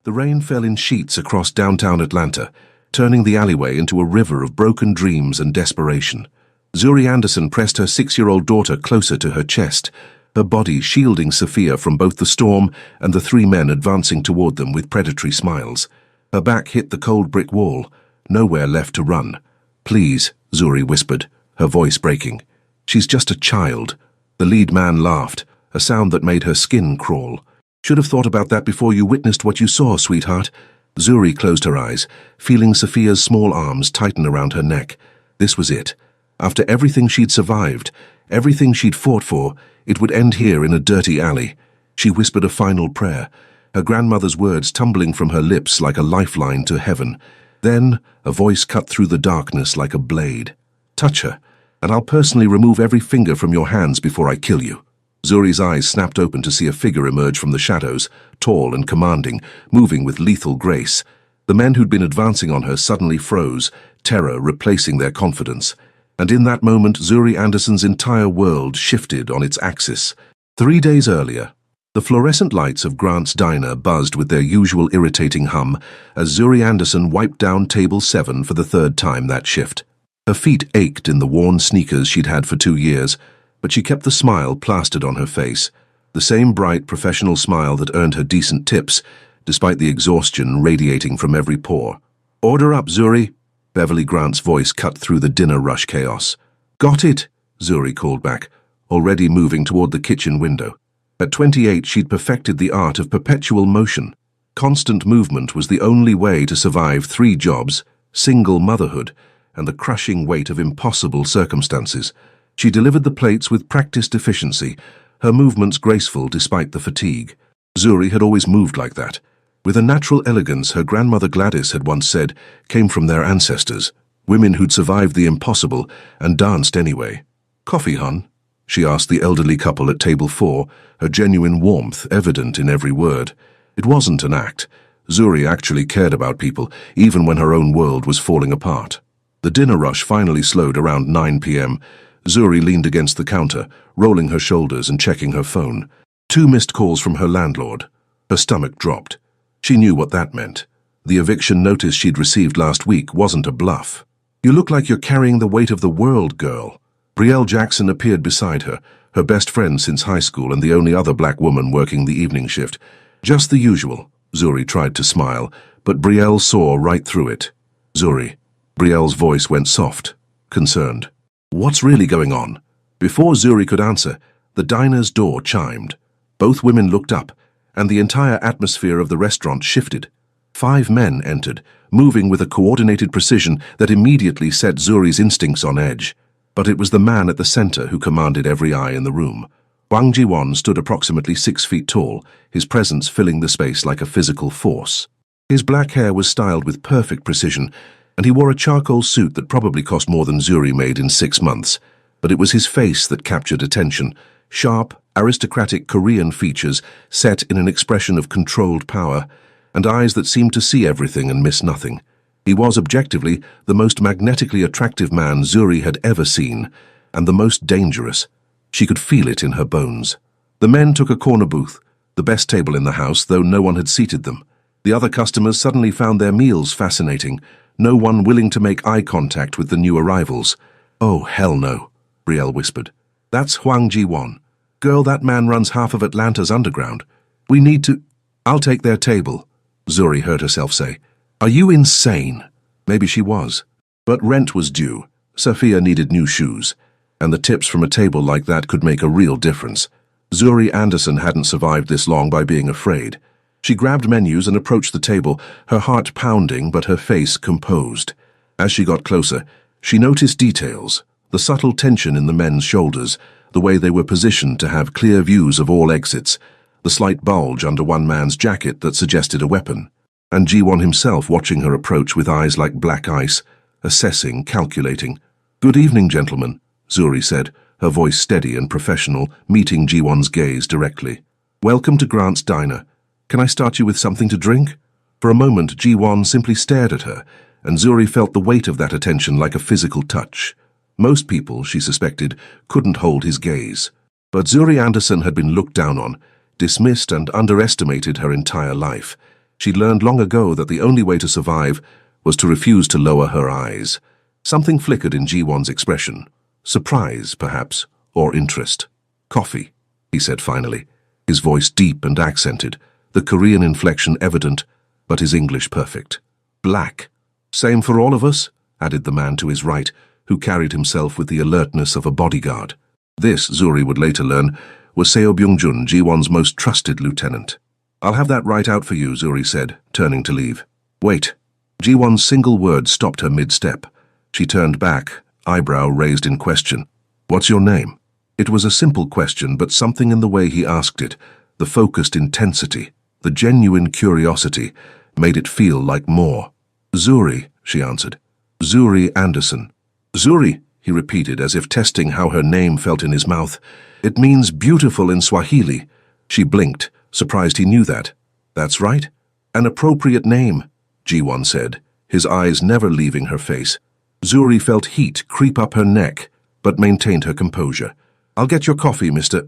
The rain fell in sheets across downtown Atlanta, turning the alleyway into a river of broken dreams and desperation. Zuri Anderson pressed her 6-year-old daughter closer to her chest, her body shielding Sophia from both the storm and the 3 men advancing toward them with predatory smiles. Her back hit the cold brick wall, nowhere left to run. "Please," Zuri whispered, her voice breaking. "She's just a child." The lead man laughed, a sound that made her skin crawl. "Should have thought about that before you witnessed what you saw, sweetheart." Zuri closed her eyes, feeling Sophia's small arms tighten around her neck. This was it. After everything she'd survived, everything she'd fought for, it would end here in a dirty alley. She whispered a final prayer, her grandmother's words tumbling from her lips like a lifeline to heaven. Then, a voice cut through the darkness like a blade. "Touch her, and I'll personally remove every finger from your hands before I kill you." Zuri's eyes snapped open to see a figure emerge from the shadows, tall and commanding, moving with lethal grace. The men who'd been advancing on her suddenly froze, terror replacing their confidence. And in that moment, Zuri Anderson's entire world shifted on its axis. 3 days earlier, the fluorescent lights of Grant's diner buzzed with their usual irritating hum as Zuri Anderson wiped down table 7 for the 3rd time that shift. Her feet ached in the worn sneakers she'd had for 2 years, but she kept the smile plastered on her face, the same bright professional smile that earned her decent tips, despite the exhaustion radiating from every pore. "Order up, Zuri." Beverly Grant's voice cut through the dinner rush chaos. "Got it," Zuri called back, already moving toward the kitchen window. At 28, she'd perfected the art of perpetual motion. Constant movement was the only way to survive 3 jobs, single motherhood, and the crushing weight of impossible circumstances. She delivered the plates with practiced efficiency, her movements graceful despite the fatigue. Zuri had always moved like that, with a natural elegance her grandmother Gladys had once said came from their ancestors, women who'd survived the impossible and danced anyway. "Coffee, hon?" she asked the elderly couple at table 4, her genuine warmth evident in every word. It wasn't an act. Zuri actually cared about people, even when her own world was falling apart. The dinner rush finally slowed around 9 p.m. Zuri leaned against the counter, rolling her shoulders and checking her phone. 2 missed calls from her landlord. Her stomach dropped. She knew what that meant. The eviction notice she'd received last week wasn't a bluff. "You look like you're carrying the weight of the world, girl." Brielle Jackson appeared beside her, her best friend since high school and the only other black woman working the evening shift. "Just the usual." Zuri tried to smile, but Brielle saw right through it. "Zuri." Brielle's voice went soft, concerned. "What's really going on?" Before Zuri could answer, the diner's door chimed. Both women looked up, and the entire atmosphere of the restaurant shifted. 5 men entered, moving with a coordinated precision that immediately set Zuri's instincts on edge. But it was the man at the center who commanded every eye in the room. Hwang Ji-won stood approximately 6 feet tall, his presence filling the space like a physical force. His black hair was styled with perfect precision, and he wore a charcoal suit that probably cost more than Zuri made in 6 months. But it was his face that captured attention. Sharp, aristocratic Korean features set in an expression of controlled power, and eyes that seemed to see everything and miss nothing. He was objectively the most magnetically attractive man Zuri had ever seen, and the most dangerous. She could feel it in her bones. The men took a corner booth, the best table in the house, though no one had seated them. The other customers suddenly found their meals fascinating, no one willing to make eye contact with the new arrivals. "Oh, hell no," Brielle whispered. "That's Hwang Ji-won. Girl, that man runs half of Atlanta's underground. We need to—" "I'll take their table," Zuri heard herself say. "Are you insane?" Maybe she was. But rent was due. Sophia needed new shoes, and the tips from a table like that could make a real difference. Zuri Anderson hadn't survived this long by being afraid. She grabbed menus and approached the table, her heart pounding but her face composed. As she got closer, she noticed details, the subtle tension in the men's shoulders, the way they were positioned to have clear views of all exits, the slight bulge under one man's jacket that suggested a weapon. And Ji-won himself watching her approach with eyes like black ice, assessing, calculating. "Good evening, gentlemen," Zuri said, her voice steady and professional, meeting Ji-won's gaze directly. "Welcome to Grant's Diner. Can I start you with something to drink?" For a moment, Ji-won simply stared at her, and Zuri felt the weight of that attention like a physical touch. Most people, she suspected, couldn't hold his gaze. But Zuri Anderson had been looked down on, dismissed and underestimated her entire life. She'd learned long ago that the only way to survive was to refuse to lower her eyes. Something flickered in Ji-won's expression. Surprise, perhaps, or interest. "Coffee," he said finally, his voice deep and accented, the Korean inflection evident, but his English perfect. "Black." "Same for all of us," added the man to his right, who carried himself with the alertness of a bodyguard. This, Zuri would later learn, was Seo Byung-jun, Ji-won's most trusted lieutenant. "I'll have that right out for you," Zuri said, turning to leave. "Wait." Ji-won's single word stopped her mid-step. She turned back, eyebrow raised in question. "What's your name?" It was a simple question, but something in the way he asked it, the focused intensity, the genuine curiosity, made it feel like more. "Zuri," she answered. "Zuri Anderson." "Zuri," he repeated as if testing how her name felt in his mouth. "It means beautiful in Swahili." She blinked, surprised he knew that. "That's right. An appropriate name," Ji-won said, his eyes never leaving her face. Zuri felt heat creep up her neck, but maintained her composure. "I'll get your coffee, Mr.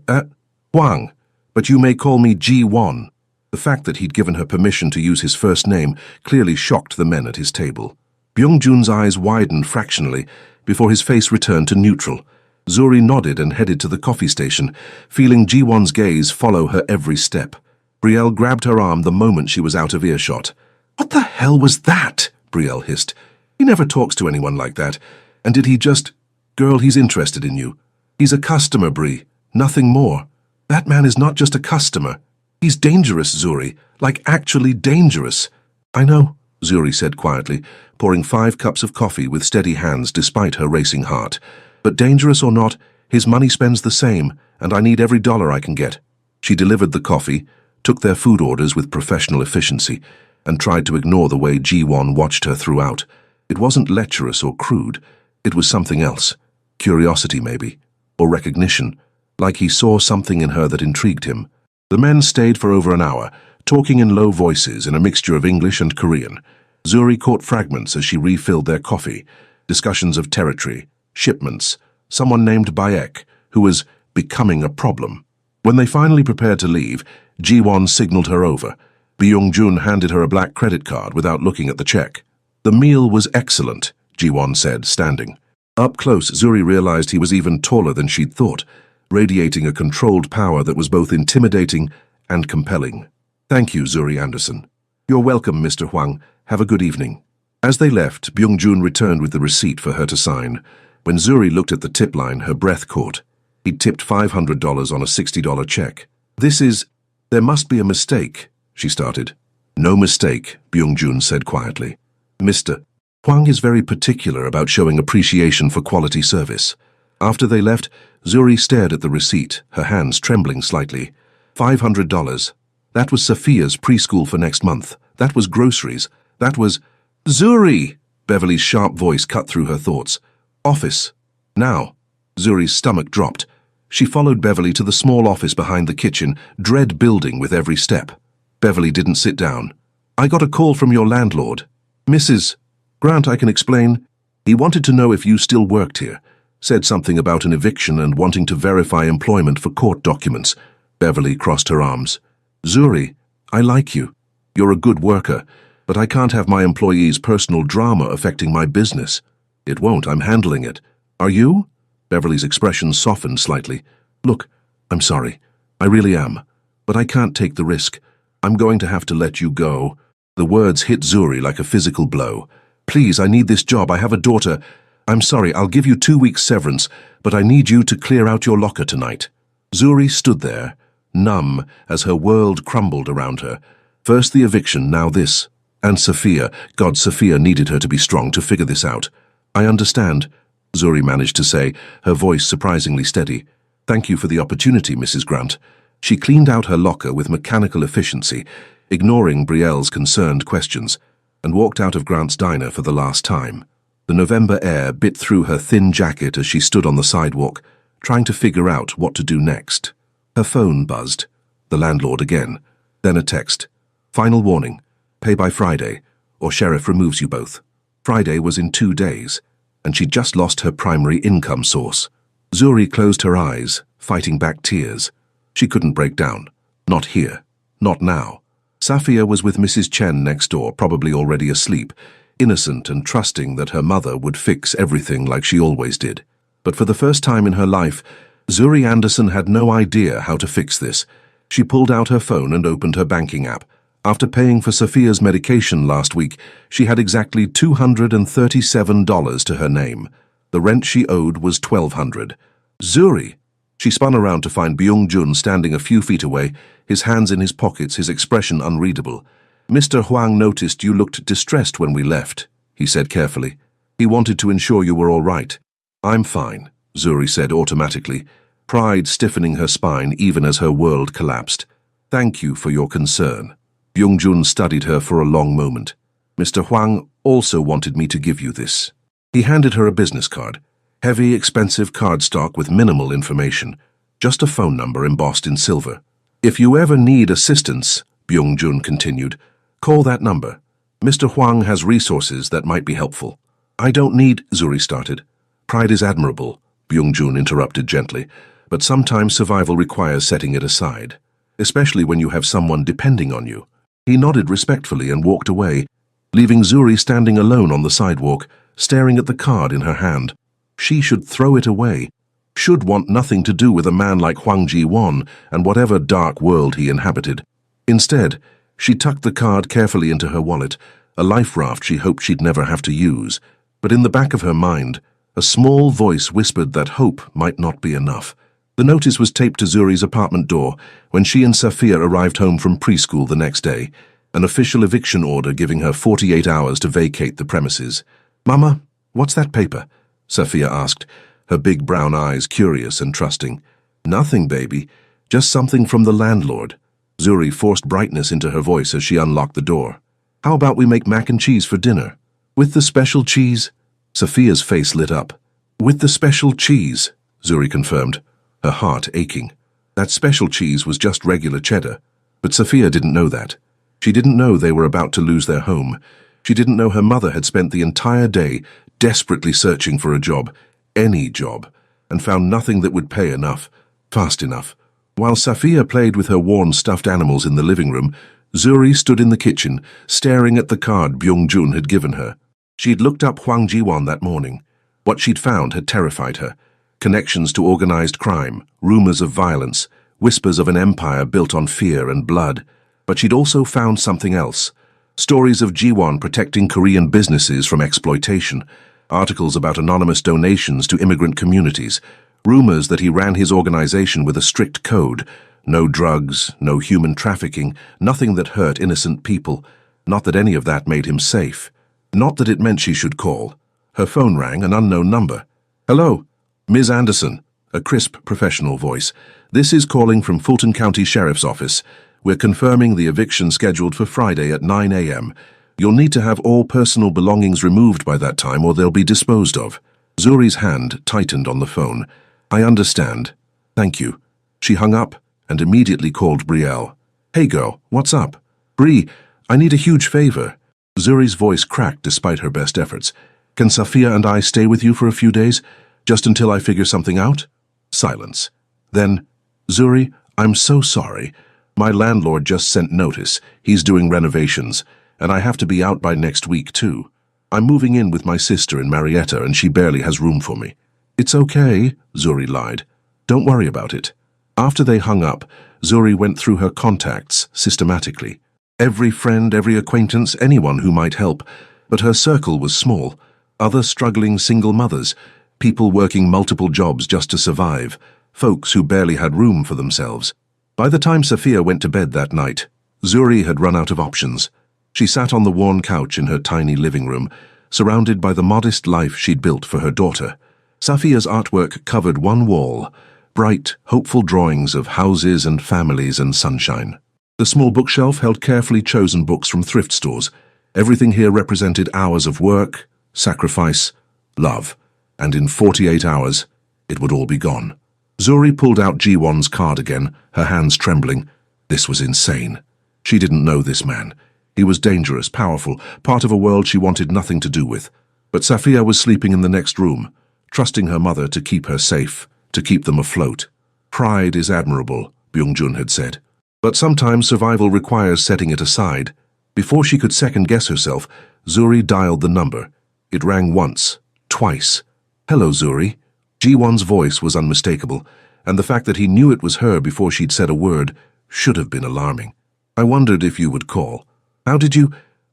Hwang, but you may call me Ji-won." The fact that he'd given her permission to use his first name clearly shocked the men at his table. Byung-jun's eyes widened fractionally before his face returned to neutral. Zuri nodded and headed to the coffee station, feeling Ji-won's gaze follow her every step. Brielle grabbed her arm the moment she was out of earshot. "What the hell was that?" Brielle hissed. "He never talks to anyone like that. And did he just... Girl, he's interested in you. He's a customer, Brie. Nothing more. That man is not just a customer. He's dangerous, Zuri. Like actually dangerous." "I know," Zuri said quietly, pouring 5 cups of coffee with steady hands despite her racing heart. "But dangerous or not, his money spends the same, and I need every dollar I can get." She delivered the coffee, took their food orders with professional efficiency, and tried to ignore the way Ji-won watched her throughout. It wasn't lecherous or crude. It was something else. Curiosity, maybe. Or recognition. Like he saw something in her that intrigued him. The men stayed for over an hour, talking in low voices in a mixture of English and Korean. Zuri caught fragments as she refilled their coffee. Discussions of territory, shipments, someone named Bayek, who was becoming a problem. When they finally prepared to leave, Ji-won signaled her over. Byung-jun handed her a black credit card without looking at the check. "The meal was excellent," Ji-won said, standing. Up close, Zuri realized he was even taller than she'd thought, radiating a controlled power that was both intimidating and compelling. "Thank you, Zuri Anderson." "You're welcome, Mr. Hwang. Have a good evening." As they left, Byung-jun returned with the receipt for her to sign. When Zuri looked at the tip line, her breath caught. He'd tipped $500 on a $60 check. "There must be a mistake," she started. "No mistake," Byung-jun said quietly. "Mr. Hwang is very particular about showing appreciation for quality service." After they left, Zuri stared at the receipt, her hands trembling slightly. $500. That was Sophia's preschool for next month. That was groceries. That was... "Zuri!" Beverly's sharp voice cut through her thoughts. "Office. Now." Zuri's stomach dropped. She followed Beverly to the small office behind the kitchen, dread building with every step. Beverly didn't sit down. "I got a call from your landlord. Mrs. Grant, I can explain. He wanted to know if you still worked here. Said something about an eviction and wanting to verify employment for court documents." Beverly crossed her arms. "Zuri, I like you. You're a good worker, but I can't have my employees' personal drama affecting my business." "It won't, I'm handling it." "Are you?" Beverly's expression softened slightly. "Look, I'm sorry. I really am. But I can't take the risk. I'm going to have to let you go." The words hit Zuri like a physical blow. "Please, I need this job. I have a daughter. I'm sorry, I'll give you 2 weeks severance, but I need you to clear out your locker tonight." Zuri stood there, numb, as her world crumbled around her. First the eviction, now this. And Sophia, God, Sophia needed her to be strong to figure this out. "I understand," Zuri managed to say, her voice surprisingly steady. "Thank you for the opportunity, Mrs. Grant." She cleaned out her locker with mechanical efficiency, ignoring Brielle's concerned questions, and walked out of Grant's diner for the last time. The November air bit through her thin jacket as she stood on the sidewalk, trying to figure out what to do next. Her phone buzzed. The landlord again. Then a text. "Final warning. Pay by Friday, or sheriff removes you both." Friday was in 2 days, and she'd just lost her primary income source. Zuri closed her eyes, fighting back tears. She couldn't break down. Not here. Not now. Safia was with Mrs. Chen next door, probably already asleep, innocent and trusting that her mother would fix everything like she always did. But for the first time in her life, Zuri Anderson had no idea how to fix this. She pulled out her phone and opened her banking app. After paying for Safia's medication last week, she had exactly $237 to her name. The rent she owed was $1,200. Zuri! She spun around to find Byung-jun standing a few feet away, his hands in his pockets, his expression unreadable. "Mr. Huang noticed you looked distressed when we left," he said carefully. "He wanted to ensure you were all right." "I'm fine," Zuri said automatically, pride stiffening her spine even as her world collapsed. "Thank you for your concern." Byung-jun studied her for a long moment. "Mr. Huang also wanted me to give you this." He handed her a business card. Heavy, expensive cardstock with minimal information. Just a phone number embossed in silver. "If you ever need assistance," Byung-jun continued, "call that number. Mr. Huang has resources that might be helpful." "I don't need," Zuri started. "Pride is admirable," Byung-jun interrupted gently, "but sometimes survival requires setting it aside, especially when you have someone depending on you." He nodded respectfully and walked away, leaving Zuri standing alone on the sidewalk, staring at the card in her hand. She should throw it away, should want nothing to do with a man like Huang Ji-won and whatever dark world he inhabited. Instead, she tucked the card carefully into her wallet, a life raft she hoped she'd never have to use. But in the back of her mind, a small voice whispered that hope might not be enough. The notice was taped to Zuri's apartment door when she and Safia arrived home from preschool the next day, an official eviction order giving her 48 hours to vacate the premises. "Mama, what's that paper?" Safia asked, her big brown eyes curious and trusting. "Nothing, baby. Just something from the landlord." Zuri forced brightness into her voice as she unlocked the door. "How about we make mac and cheese for dinner? With the special cheese?" Safia's face lit up. "With the special cheese," Zuri confirmed, her heart aching. That special cheese was just regular cheddar. But Safia didn't know that. She didn't know they were about to lose their home. She didn't know her mother had spent the entire day desperately searching for a job, any job, and found nothing that would pay enough, fast enough. While Safia played with her worn stuffed animals in the living room, Zuri stood in the kitchen, staring at the card Byung-jun had given her. She'd looked up Huang Ji-won that morning. What she'd found had terrified her. Connections to organized crime, rumors of violence, whispers of an empire built on fear and blood. But she'd also found something else. Stories of Ji-won protecting Korean businesses from exploitation, articles about anonymous donations to immigrant communities, rumors that he ran his organization with a strict code. No drugs, no human trafficking, nothing that hurt innocent people. Not that any of that made him safe. Not that it meant she should call. Her phone rang, an unknown number. "Hello, Ms. Anderson," a crisp professional voice. "This is calling from Fulton County Sheriff's Office. We're confirming the eviction scheduled for Friday at 9 a.m. You'll need to have all personal belongings removed by that time or they'll be disposed of." Zuri's hand tightened on the phone. "I understand. Thank you." She hung up and immediately called Brielle. "Hey girl, what's up?" "Brie, I need a huge favor." Zuri's voice cracked despite her best efforts. "Can Safia and I stay with you for a few days, just until I figure something out?" Silence. Then, "Zuri, I'm so sorry. My landlord just sent notice. He's doing renovations, and I have to be out by next week, too. I'm moving in with my sister in Marietta, and she barely has room for me." "It's okay," Zuri lied. "Don't worry about it." After they hung up, Zuri went through her contacts systematically. Every friend, every acquaintance, anyone who might help. But her circle was small. Other struggling single mothers, people working multiple jobs just to survive, folks who barely had room for themselves. By the time Safia went to bed that night, Zuri had run out of options. She sat on the worn couch in her tiny living room, surrounded by the modest life she'd built for her daughter. Safia's artwork covered one wall, bright, hopeful drawings of houses and families and sunshine. The small bookshelf held carefully chosen books from thrift stores. Everything here represented hours of work, sacrifice, love. And in 48 hours, it would all be gone. Zuri pulled out Ji-won's card again, her hands trembling. This was insane. She didn't know this man. He was dangerous, powerful, part of a world she wanted nothing to do with. But Safia was sleeping in the next room, trusting her mother to keep her safe, to keep them afloat. "Pride is admirable," Byung-jun had said. But sometimes survival requires setting it aside. Before she could second-guess herself, Zuri dialed the number. It rang once, twice. "Hello, Zuri." Ji-won's voice was unmistakable, and the fact that he knew it was her before she'd said a word should have been alarming. "I wondered if you would call. How did you—"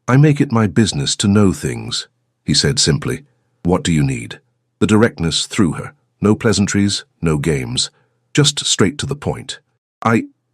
"I make it my business to know things," he said simply. "What do you need?" The directness threw her. No pleasantries, no games. Just straight to the point.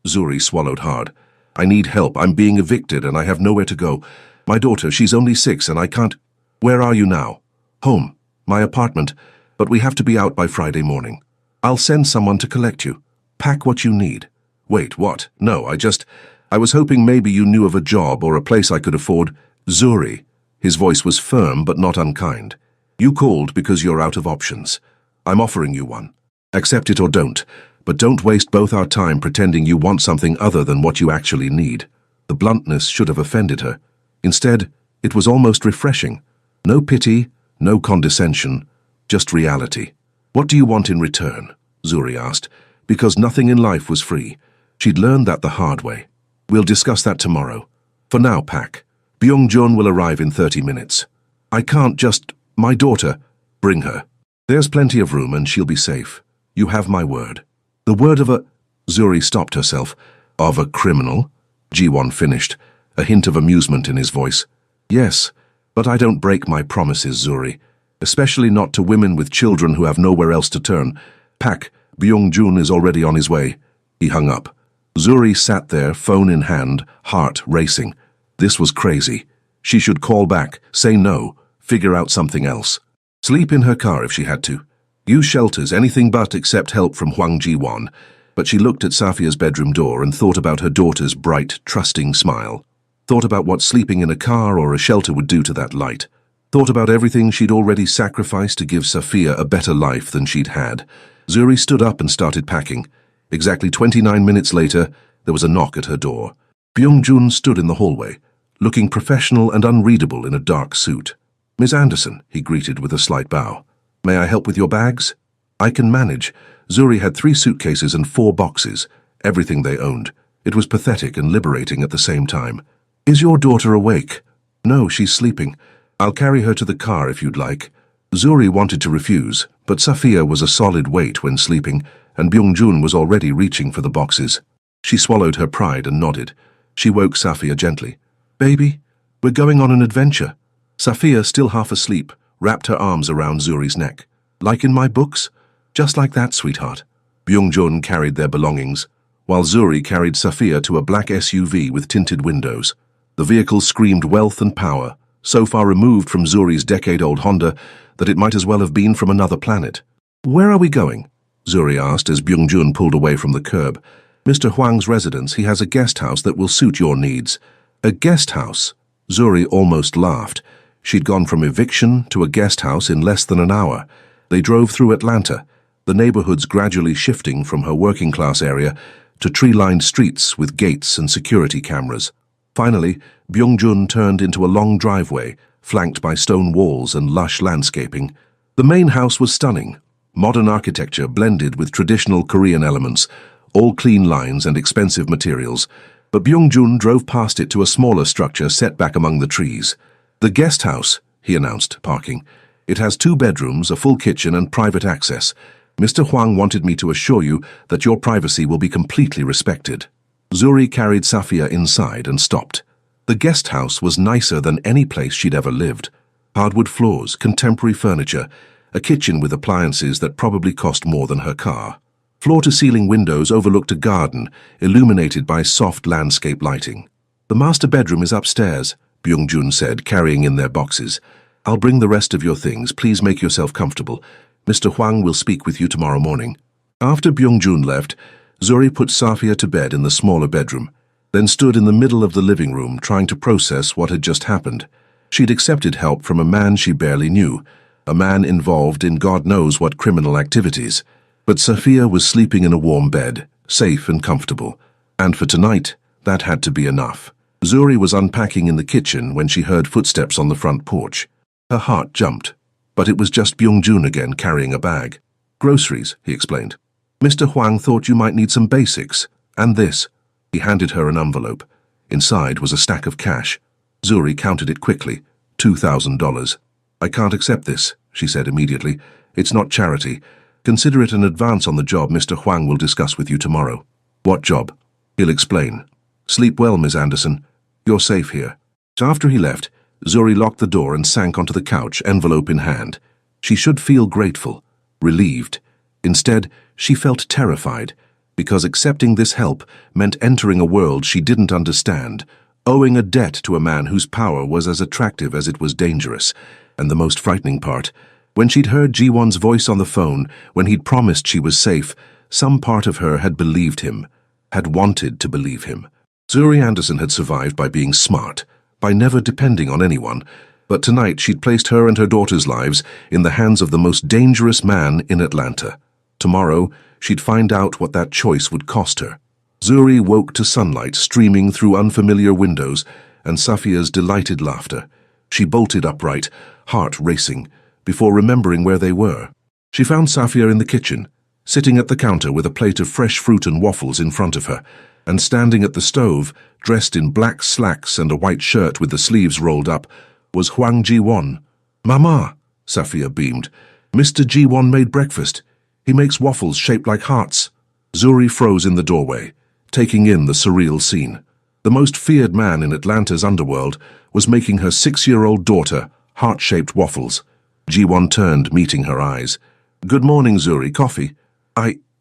Zuri swallowed hard. "I need help. I'm being evicted and I have nowhere to go. My daughter, she's only 6 and I can't—" "Where are you now?" "Home. My apartment. But we have to be out by Friday morning. I'll send someone to collect you. Pack what you need." "Wait, what? No, I was hoping maybe you knew of a job or a place I could afford." "Zuri." His voice was firm but not unkind. "You called because you're out of options. I'm offering you one. Accept it or don't, but don't waste both our time pretending you want something other than what you actually need." The bluntness should have offended her. Instead, it was almost refreshing. No pity, no condescension, just reality. "What do you want in return?" Zuri asked, because nothing in life was free. She'd learned that the hard way. "We'll discuss that tomorrow. For now, pack. Byung-jun will arrive in 30 minutes. I can't just— My daughter. Bring her. There's plenty of room and she'll be safe. You have my word." "The word of a—" Zuri stopped herself. "Of a criminal?" Ji-won finished, a hint of amusement in his voice. "Yes, but I don't break my promises, Zuri. Especially not to women with children who have nowhere else to turn. Pack, Byung-jun is already on his way." He hung up. Zuri sat there, phone in hand, heart racing. This was crazy. She should call back, say no, figure out something else. Sleep in her car if she had to. Use shelters, anything but accept help from Hwang Ji-won. But she looked at Safia's bedroom door and thought about her daughter's bright, trusting smile. Thought about what sleeping in a car or a shelter would do to that light. Thought about everything she'd already sacrificed to give Safia a better life than she'd had. Zuri stood up and started packing. Exactly 29 minutes later, there was a knock at her door. Byung-jun stood in the hallway, looking professional and unreadable in a dark suit. "Miss Anderson," he greeted with a slight bow. "May I help with your bags?" "I can manage." Zuri had 3 suitcases and 4 boxes, everything they owned. It was pathetic and liberating at the same time. "Is your daughter awake?" "No, she's sleeping. I'll carry her to the car if you'd like." Zuri wanted to refuse, but Safia was a solid weight when sleeping, and Byung-jun was already reaching for the boxes. She swallowed her pride and nodded. She woke Safia gently. "Baby, we're going on an adventure." Safia, still half asleep, wrapped her arms around Zuri's neck. "Like in my books?" "Just like that, sweetheart." Byung-jun carried their belongings, while Zuri carried Safia to a black SUV with tinted windows. The vehicle screamed wealth and power, so far removed from Zuri's decade-old Honda that it might as well have been from another planet. "Where are we going?" Zuri asked as Byung-jun pulled away from the curb. "Mr. Hwang's residence. He has a guest house that will suit your needs." "A guest house?" Zuri almost laughed. She'd gone from eviction to a guest house in less than an hour. They drove through Atlanta, the neighborhoods gradually shifting from her working-class area to tree-lined streets with gates and security cameras. Finally, Byung-jun turned into a long driveway, flanked by stone walls and lush landscaping. The main house was stunning. Modern architecture blended with traditional Korean elements, all clean lines and expensive materials. But Byung-jun drove past it to a smaller structure set back among the trees. "The guest house," he announced, parking. "It has 2 bedrooms, a full kitchen and private access. Mr. Hwang wanted me to assure you that your privacy will be completely respected." Zuri carried Safia inside and stopped. The guest house was nicer than any place she'd ever lived. Hardwood floors, contemporary furniture, a kitchen with appliances that probably cost more than her car. Floor-to-ceiling windows overlooked a garden, illuminated by soft landscape lighting. "The master bedroom is upstairs," Byung-jun said, carrying in their boxes. "I'll bring the rest of your things. Please make yourself comfortable. Mr. Hwang will speak with you tomorrow morning." After Byung-jun left, Zuri put Safia to bed in the smaller bedroom, then stood in the middle of the living room trying to process what had just happened. She'd accepted help from a man she barely knew, a man involved in God knows what criminal activities. But Safia was sleeping in a warm bed, safe and comfortable. And for tonight, that had to be enough. Zuri was unpacking in the kitchen when she heard footsteps on the front porch. Her heart jumped, but it was just Byung-jun again carrying a bag. "Groceries," he explained. "Mr. Hwang thought you might need some basics. And this." He handed her an envelope. Inside was a stack of cash. Zuri counted it quickly. $2,000. "I can't accept this," she said immediately. "It's not charity. Consider it an advance on the job Mr. Huang will discuss with you tomorrow." "What job?" "He'll explain." "Sleep well, Miss Anderson. You're safe here." So after he left, Zuri locked the door and sank onto the couch, envelope in hand. She should feel grateful, relieved. Instead, she felt terrified, because accepting this help meant entering a world she didn't understand, owing a debt to a man whose power was as attractive as it was dangerous. And the most frightening part, when she'd heard Ji-won's voice on the phone, when he'd promised she was safe, some part of her had believed him, had wanted to believe him. Zuri Anderson had survived by being smart, by never depending on anyone, but tonight she'd placed her and her daughter's lives in the hands of the most dangerous man in Atlanta. Tomorrow, she'd find out what that choice would cost her. Zuri woke to sunlight streaming through unfamiliar windows and Safia's delighted laughter. She bolted upright, heart racing, before remembering where they were. She found Safia in the kitchen, sitting at the counter with a plate of fresh fruit and waffles in front of her, and standing at the stove, dressed in black slacks and a white shirt with the sleeves rolled up, was Huang Ji-won. "Mama," Safia beamed, "Mr. Ji-won made breakfast. He makes waffles shaped like hearts." Zuri froze in the doorway, taking in the surreal scene. The most feared man in Atlanta's underworld was making her 6-year-old daughter heart-shaped waffles. Ji-won turned, meeting her eyes. "Good morning, Zuri. Coffee?"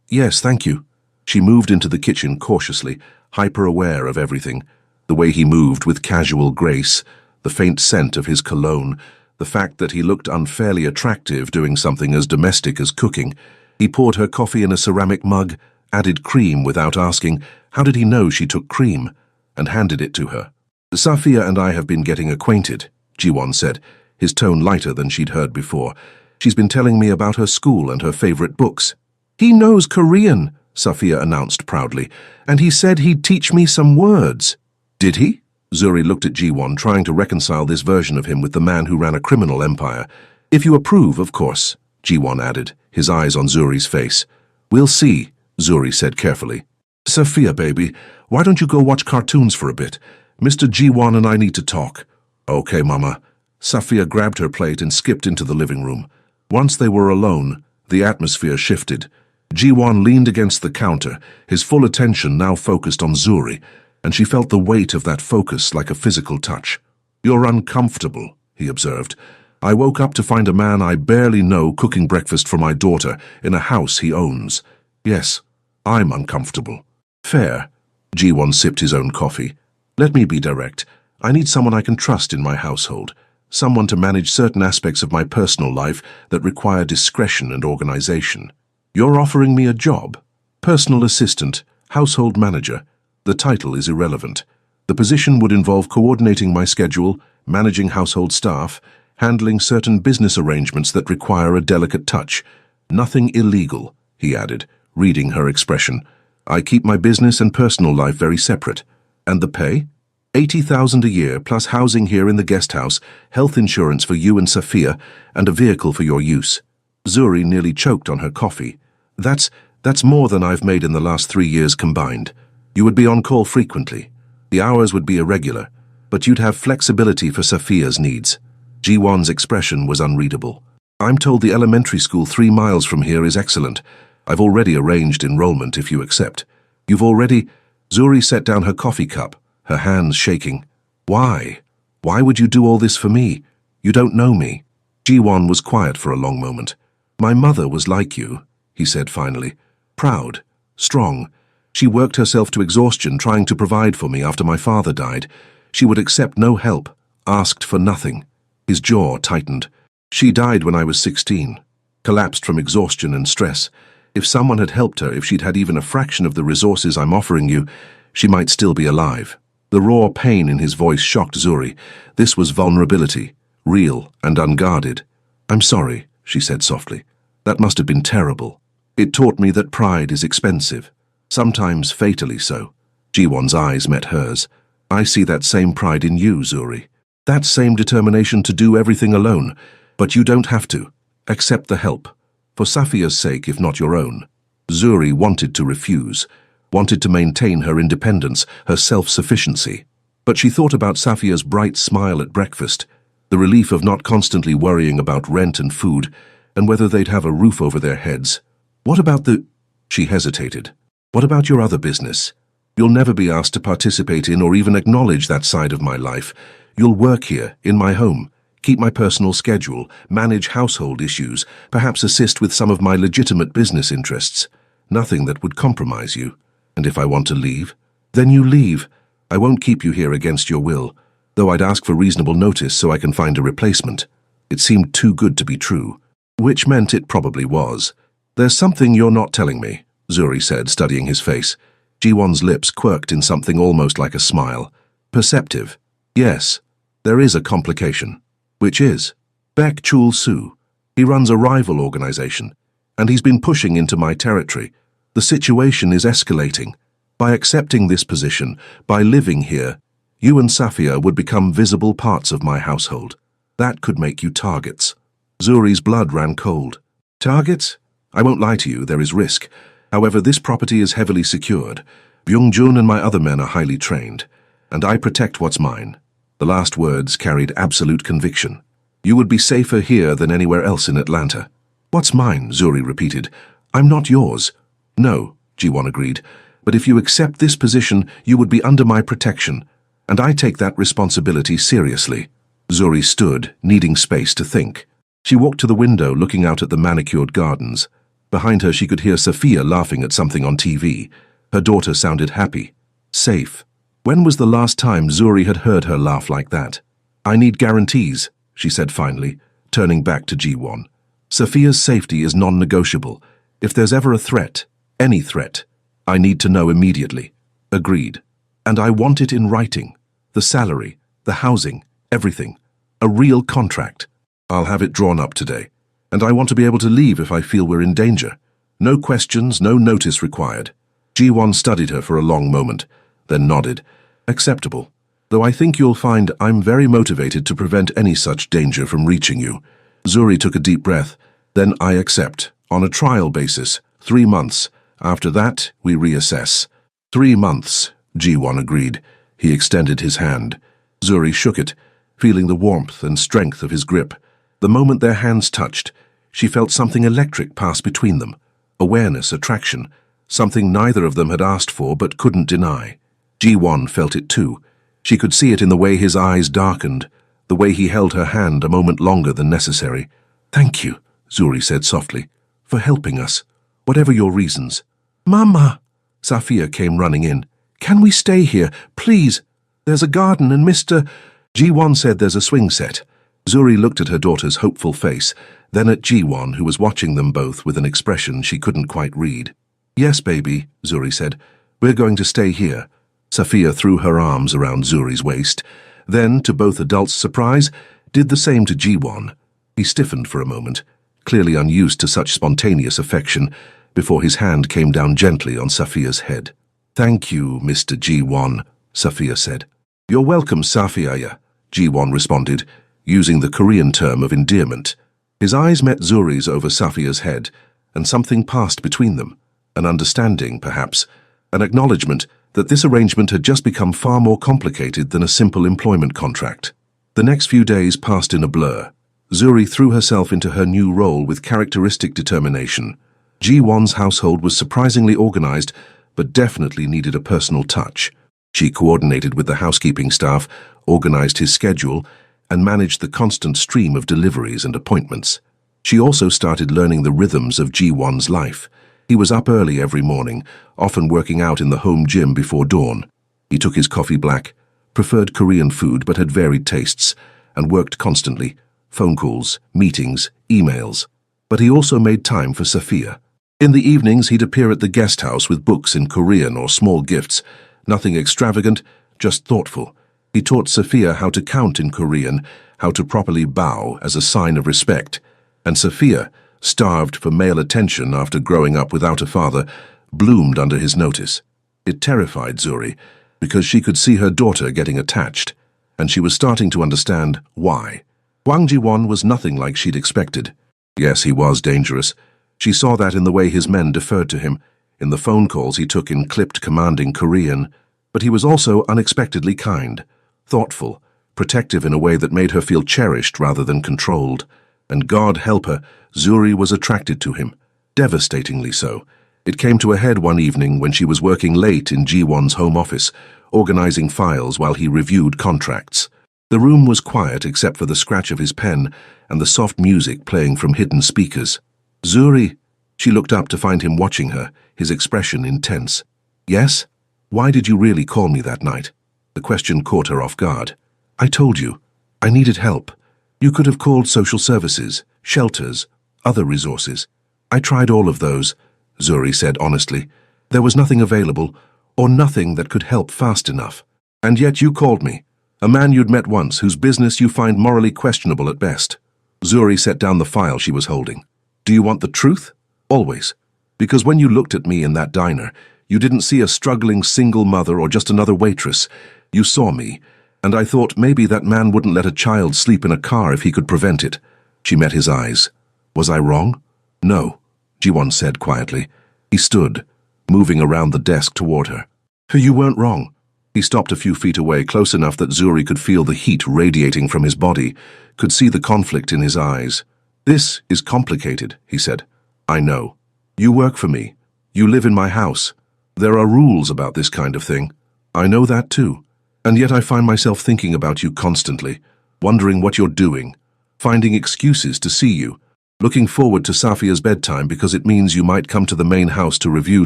Yes, thank you." She moved into the kitchen cautiously, hyper-aware of everything. The way he moved with casual grace, the faint scent of his cologne, the fact that he looked unfairly attractive doing something as domestic as cooking. He poured her coffee in a ceramic mug, added cream without asking how did he know she took cream, and handed it to her. "Safia and I have been getting acquainted," Ji-won said, his tone lighter than she'd heard before. "She's been telling me about her school and her favorite books." "He knows Korean," Safia announced proudly, "and he said he'd teach me some words." "Did he?" Zuri looked at Ji-won, trying to reconcile this version of him with the man who ran a criminal empire. "If you approve, of course," Ji-won added, his eyes on Zuri's face. "We'll see," Zuri said carefully. "Safia, baby, why don't you go watch cartoons for a bit? Mr. Ji-won and I need to talk." "Okay, Mama." Safia grabbed her plate and skipped into the living room. Once they were alone, the atmosphere shifted. Ji-won leaned against the counter, his full attention now focused on Zuri, and she felt the weight of that focus like a physical touch. "You're uncomfortable," he observed. "I woke up to find a man I barely know cooking breakfast for my daughter in a house he owns. Yes, I'm uncomfortable." "Fair." Ji-won sipped his own coffee. "Let me be direct. I need someone I can trust in my household. Someone to manage certain aspects of my personal life that require discretion and organization. You're offering me a job? Personal assistant, household manager. The title is irrelevant. The position would involve coordinating my schedule, managing household staff, handling certain business arrangements that require a delicate touch. Nothing illegal," he added, reading her expression. "I keep my business and personal life very separate. And the pay? 80,000 a year, plus housing here in the guest house, health insurance for you and Safia, and a vehicle for your use." Zuri nearly choked on her coffee. That's more than I've made in the last 3 years combined. You would be on call frequently. The hours would be irregular, but you'd have flexibility for Safia's needs." Ji-won's expression was unreadable. "I'm told the elementary school 3 miles from here is excellent. I've already arranged enrollment if you accept." "You've already—" Zuri set down her coffee cup, her hands shaking. "Why? Why would you do all this for me? You don't know me." Ji-won was quiet for a long moment. "My mother was like you," he said finally. "Proud, strong. She worked herself to exhaustion trying to provide for me after my father died. She would accept no help, asked for nothing." His jaw tightened. "She died when I was 16, collapsed from exhaustion and stress. If someone had helped her, if she'd had even a fraction of the resources I'm offering you, she might still be alive." The raw pain in his voice shocked Zuri. This was vulnerability, real and unguarded. "I'm sorry," she said softly. "That must have been terrible. It taught me that pride is expensive, sometimes fatally so." Ji-won's eyes met hers. "I see that same pride in you, Zuri. That same determination to do everything alone. But you don't have to. Accept the help. For Safia's sake, if not your own." Zuri wanted to refuse. wanted to maintain her independence, her self-sufficiency. But she thought about Safia's bright smile at breakfast, the relief of not constantly worrying about rent and food, and whether they'd have a roof over their heads. What about the... She hesitated. What about your other business? You'll never be asked to participate in or even acknowledge that side of my life. You'll work here, in my home, keep my personal schedule, manage household issues, perhaps assist with some of my legitimate business interests. Nothing that would compromise you. And if I want to leave, then you leave. I won't keep you here against your will, though I'd ask for reasonable notice so I can find a replacement. It seemed too good to be true, which meant it probably was. There's something you're not telling me, Zuri said, studying his face. Ji-won's lips quirked in something almost like a smile. Perceptive. Yes, there is a complication. Which is? Baek Chul-soo. He runs a rival organization, and he's been pushing into my territory. The situation is escalating. By accepting this position, by living here, you and Safia would become visible parts of my household. That could make you targets. Zuri's blood ran cold. Targets? I won't lie to you, there is risk. However, this property is heavily secured. Byung-jun and my other men are highly trained, and I protect what's mine. The last words carried absolute conviction. You would be safer here than anywhere else in Atlanta. What's mine? Zuri repeated. I'm not yours. No, Ji-won agreed, but if you accept this position, you would be under my protection, and I take that responsibility seriously. Zuri stood, needing space to think. She walked to the window, looking out at the manicured gardens. Behind her, she could hear Safia laughing at something on TV. Her daughter sounded happy. Safe. When was the last time Zuri had heard her laugh like that? I need guarantees, she said finally, turning back to Ji-won. Safia's safety is non-negotiable. If there's ever a threat, any threat, I need to know immediately. Agreed. And I want it in writing. The salary, the housing, everything. A real contract. I'll have it drawn up today. And I want to be able to leave if I feel we're in danger. No questions, no notice required. Ji-won studied her for a long moment, then nodded. Acceptable. Though I think you'll find I'm very motivated to prevent any such danger from reaching you. Zuri took a deep breath. Then I accept. On a trial basis. 3 months. After that, we reassess. 3 months, Ji-won agreed. He extended his hand. Zuri shook it, feeling the warmth and strength of his grip. The moment their hands touched, she felt something electric pass between them. Awareness, attraction, something neither of them had asked for but couldn't deny. Ji-won felt it too. She could see it in the way his eyes darkened, the way he held her hand a moment longer than necessary. Thank you, Zuri said softly, for helping us, whatever your reasons. Mama! Safia came running in. Can we stay here, please? There's a garden and Mr. Ji-won said there's a swing set. Zuri looked at her daughter's hopeful face, then at Ji-won, who was watching them both with an expression she couldn't quite read. Yes, baby, Zuri said. We're going to stay here. Safia threw her arms around Zuri's waist, then, to both adults' surprise, did the same to Ji-won. He stiffened for a moment, clearly unused to such spontaneous affection, before his hand came down gently on Safia's head. Thank you, Mr. Ji-won, Safia said. You're welcome, Safia, Ji-won responded, using the Korean term of endearment. His eyes met Zuri's over Safia's head, and something passed between them. An understanding, perhaps, an acknowledgement that this arrangement had just become far more complicated than a simple employment contract. The next few days passed in a blur. Zuri threw herself into her new role with characteristic determination. Ji-won's household was surprisingly organized, but definitely needed a personal touch. She coordinated with the housekeeping staff, organized his schedule, and managed the constant stream of deliveries and appointments. She also started learning the rhythms of Ji-won's life. He was up early every morning, often working out in the home gym before dawn. He took his coffee black, preferred Korean food but had varied tastes, and worked constantly. Phone calls, meetings, emails. But he also made time for Safia. In the evenings, he'd appear at the guest house with books in Korean or small gifts. Nothing extravagant, just thoughtful. He taught Safia how to count in Korean, how to properly bow as a sign of respect. And Safia, starved for male attention after growing up without a father, bloomed under his notice. It terrified Zuri, because she could see her daughter getting attached, and she was starting to understand why. Hwang Ji-won was nothing like she'd expected. Yes, he was dangerous. She saw that in the way his men deferred to him, In the phone calls he took in clipped commanding Korean, but he was also unexpectedly kind, thoughtful, protective in a way that made her feel cherished rather than controlled. And God help her, Zuri was attracted to him, devastatingly so. It came to a head one evening when she was working late in Ji-won's home office, organizing files while he reviewed contracts. The room was quiet except for the scratch of his pen and the soft music playing from hidden speakers. "Zuri," she looked up to find him watching her, his expression intense. "Yes? Why did you really call me that night?" The question caught her off guard. "I told you. I needed help. You could have called social services, shelters, other resources. I tried all of those," Zuri said honestly. "There was nothing available, or nothing that could help fast enough. And yet you called me, a man you'd met once whose business you find morally questionable at best." Zuri set down the file she was holding. "Do you want the truth? Always. Because when you looked at me in that diner, you didn't see a struggling single mother or just another waitress. You saw me, and I thought maybe that man wouldn't let a child sleep in a car if he could prevent it." She met his eyes. "Was I wrong?" "No," Ji-won said quietly. He stood, moving around the desk toward her. "You weren't wrong." He stopped a few feet away, close enough that Zuri could feel the heat radiating from his body, could see the conflict in his eyes. "This is complicated," he said. "I know. You work for me. You live in my house. There are rules about this kind of thing. I know that too. And yet I find myself thinking about you constantly, wondering what you're doing, finding excuses to see you, looking forward to Safia's bedtime because it means you might come to the main house to review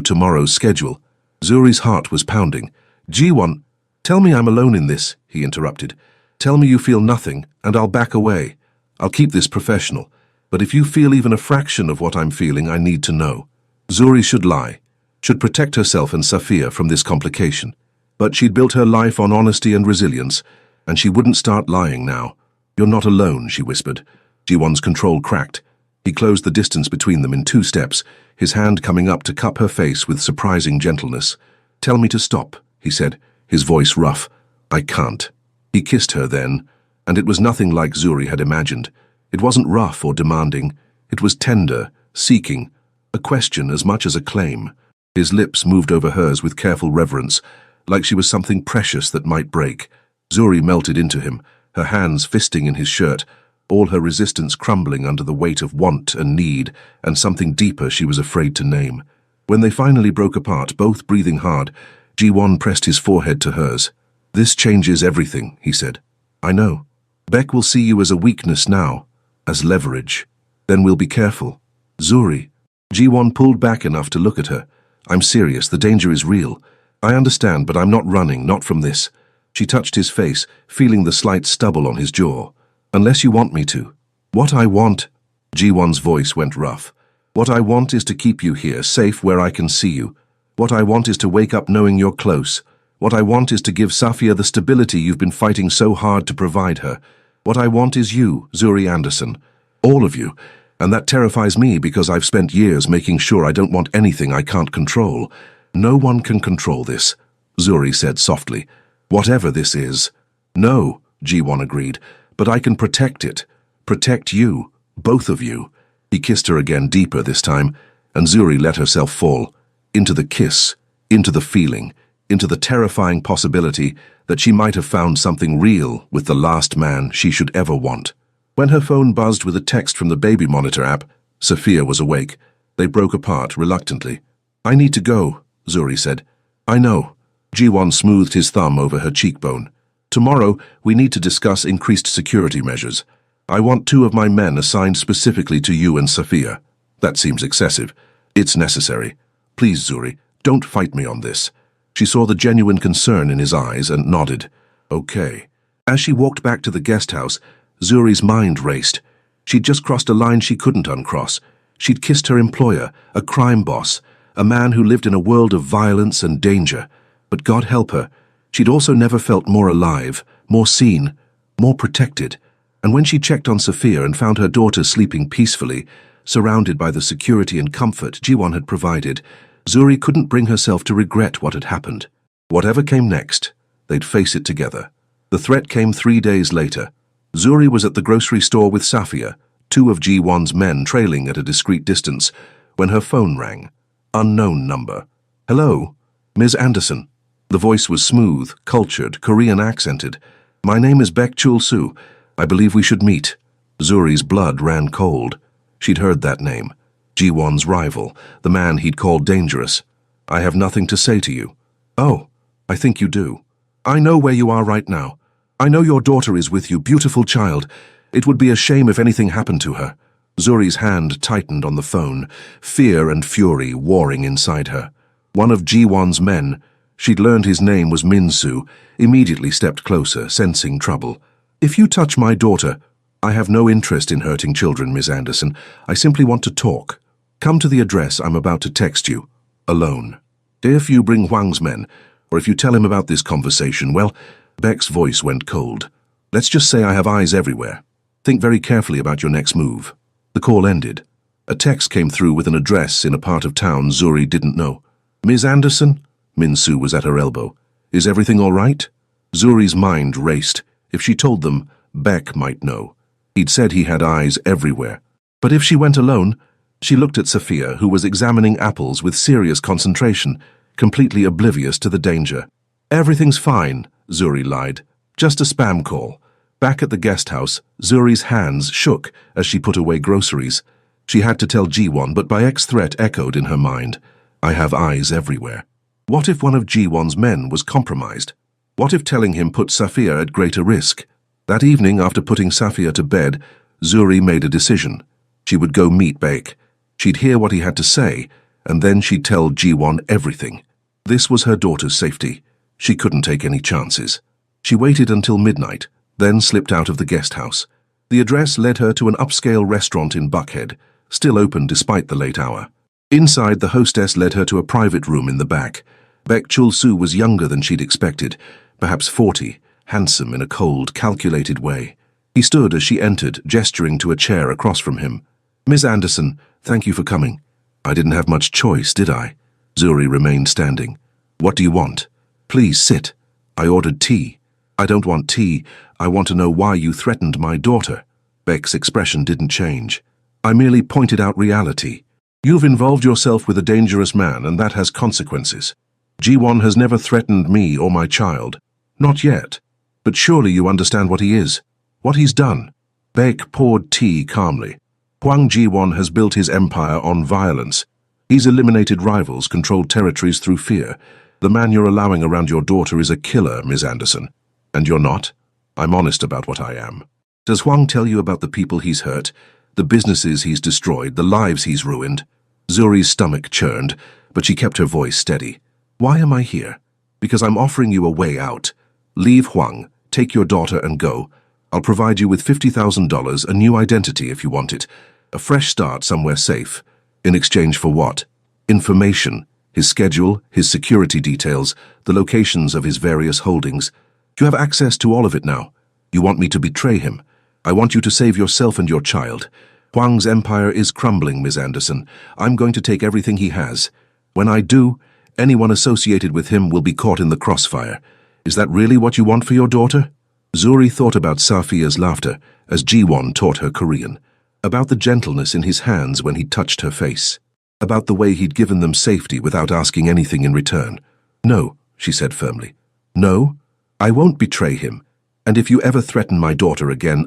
tomorrow's schedule." Zuri's heart was pounding. "Ji-won, tell me I'm alone in this," he interrupted. "Tell me you feel nothing, and I'll back away. I'll keep this professional. But if you feel even a fraction of what I'm feeling, I need to know." Zuri should lie, should protect herself and Safia from this complication. But she'd built her life on honesty and resilience, and she wouldn't start lying now. "You're not alone," she whispered. Ji-won's control cracked. He closed the distance between them in 2 steps, his hand coming up to cup her face with surprising gentleness. "Tell me to stop," he said, his voice rough. "I can't." He kissed her then, and it was nothing like Zuri had imagined. It wasn't rough or demanding. It was tender, seeking, a question as much as a claim. His lips moved over hers with careful reverence, like she was something precious that might break. Zuri melted into him, her hands fisting in his shirt, all her resistance crumbling under the weight of want and need and something deeper she was afraid to name. When they finally broke apart, both breathing hard, Ji-won pressed his forehead to hers. "This changes everything," he said. "I know. Beck will see you as a weakness now, as leverage. Then we'll be careful." "Zuri." Ji-won pulled back enough to look at her. "I'm serious, the danger is real. I understand, but I'm not running, not from this." She touched his face, feeling the slight stubble on his jaw. "Unless you want me to." "What I want," Ji-won's voice went rough. "What I want is to keep you here, safe where I can see you. What I want is to wake up knowing you're close. What I want is to give Safia the stability you've been fighting so hard to provide her. What I want is you, Zuri Anderson. All of you. And that terrifies me because I've spent years making sure I don't want anything I can't control. No one can control this," Zuri said softly. "Whatever this is." "No," Ji-won agreed, "but I can protect it. Protect you. Both of you." He kissed her again, deeper this time, and Zuri let herself fall. Into the kiss, into the feeling, into the terrifying possibility that she might have found something real with the last man she should ever want. When her phone buzzed with a text from the baby monitor app, Safia was awake. They broke apart reluctantly. "I need to go," Zuri said. "I know." Ji-won smoothed his thumb over her cheekbone. "Tomorrow, we need to discuss increased security measures. I want 2 of my men assigned specifically to you and Safia." "That seems excessive." "It's necessary. Please, Zuri, don't fight me on this." She saw the genuine concern in his eyes and nodded. "Okay." As she walked back to the guest house, Zuri's mind raced. She'd just crossed a line she couldn't uncross. She'd kissed her employer, a crime boss, a man who lived in a world of violence and danger. But God help her, she'd also never felt more alive, more seen, more protected. And when she checked on Safia and found her daughter sleeping peacefully, surrounded by the security and comfort Ji-won had provided, Zuri couldn't bring herself to regret what had happened. Whatever came next, they'd face it together. The threat came 3 days later. Zuri was at the grocery store with Safia, 2 of Ji-won's men trailing at a discreet distance, when her phone rang. Unknown number. Hello, Ms. Anderson. The voice was smooth, cultured, Korean accented. My name is Baek Chul-soo. I believe we should meet. Zuri's blood ran cold. She'd heard that name. Ji-won's rival, the man he'd called dangerous. I have nothing to say to you. Oh, I think you do. I know where you are right now. I know your daughter is with you, beautiful child. It would be a shame if anything happened to her. Zuri's hand tightened on the phone, fear and fury warring inside her. One of Ji-won's men, she'd learned his name was Min-soo, immediately stepped closer, sensing trouble. If you touch my daughter, I have no interest in hurting children, Miss Anderson. I simply want to talk. Come to the address I'm about to text you. Alone. If you bring Hwang's men, or if you tell him about this conversation, well, Baek's voice went cold. Let's just say I have eyes everywhere. Think very carefully about your next move. The call ended. A text came through with an address in a part of town Zuri didn't know. Ms. Anderson? Min-soo was at her elbow. Is everything all right? Zuri's mind raced. If she told them, Baek might know. He'd said he had eyes everywhere. But if she went alone, she looked at Sophia, who was examining apples with serious concentration, completely oblivious to the danger. Everything's fine, Zuri lied. Just a spam call. Back at the guest house, Zuri's hands shook as she put away groceries. She had to tell Ji-won, but Baek's threat echoed in her mind. I have eyes everywhere. What if one of Ji-won's men was compromised? What if telling him put Sophia at greater risk? That evening, after putting Sophia to bed, Zuri made a decision. She would go meet Baek. She'd hear what he had to say, and then she'd tell Ji-won everything. This was her daughter's safety. She couldn't take any chances. She waited until midnight, then slipped out of the guest house. The address led her to an upscale restaurant in Buckhead, still open despite the late hour. Inside, the hostess led her to a private room in the back. Baek Chul-soo was younger than she'd expected, perhaps 40, handsome in a cold, calculated way. He stood as she entered, gesturing to a chair across from him. Miss Anderson, thank you for coming. I didn't have much choice, did I? Zuri remained standing. What do you want? Please sit. I ordered tea. I don't want tea. I want to know why you threatened my daughter. Baek's expression didn't change. I merely pointed out reality. You've involved yourself with a dangerous man, and that has consequences. Ji-won has never threatened me or my child. Not yet. But surely you understand what he is. What he's done. Baek poured tea calmly. Hwang Ji-won has built his empire on violence. He's eliminated rivals, controlled territories through fear. The man you're allowing around your daughter is a killer, Ms. Anderson. And you're not? I'm honest about what I am. Does Hwang tell you about the people he's hurt, the businesses he's destroyed, the lives he's ruined? Zuri's stomach churned, but she kept her voice steady. Why am I here? Because I'm offering you a way out. Leave Hwang, take your daughter and go. I'll provide you with $50,000, a new identity if you want it, a fresh start somewhere safe. In exchange for what? Information, his schedule, his security details, the locations of his various holdings. You have access to all of it now. You want me to betray him. I want you to save yourself and your child. Hwang's empire is crumbling, Ms. Anderson. I'm going to take everything he has. When I do, anyone associated with him will be caught in the crossfire. Is that really what you want for your daughter? Zuri thought about Sophia's laughter as Ji-won taught her Korean, about the gentleness in his hands when he touched her face, about the way he'd given them safety without asking anything in return. No, she said firmly. No, I won't betray him. And if you ever threaten my daughter again,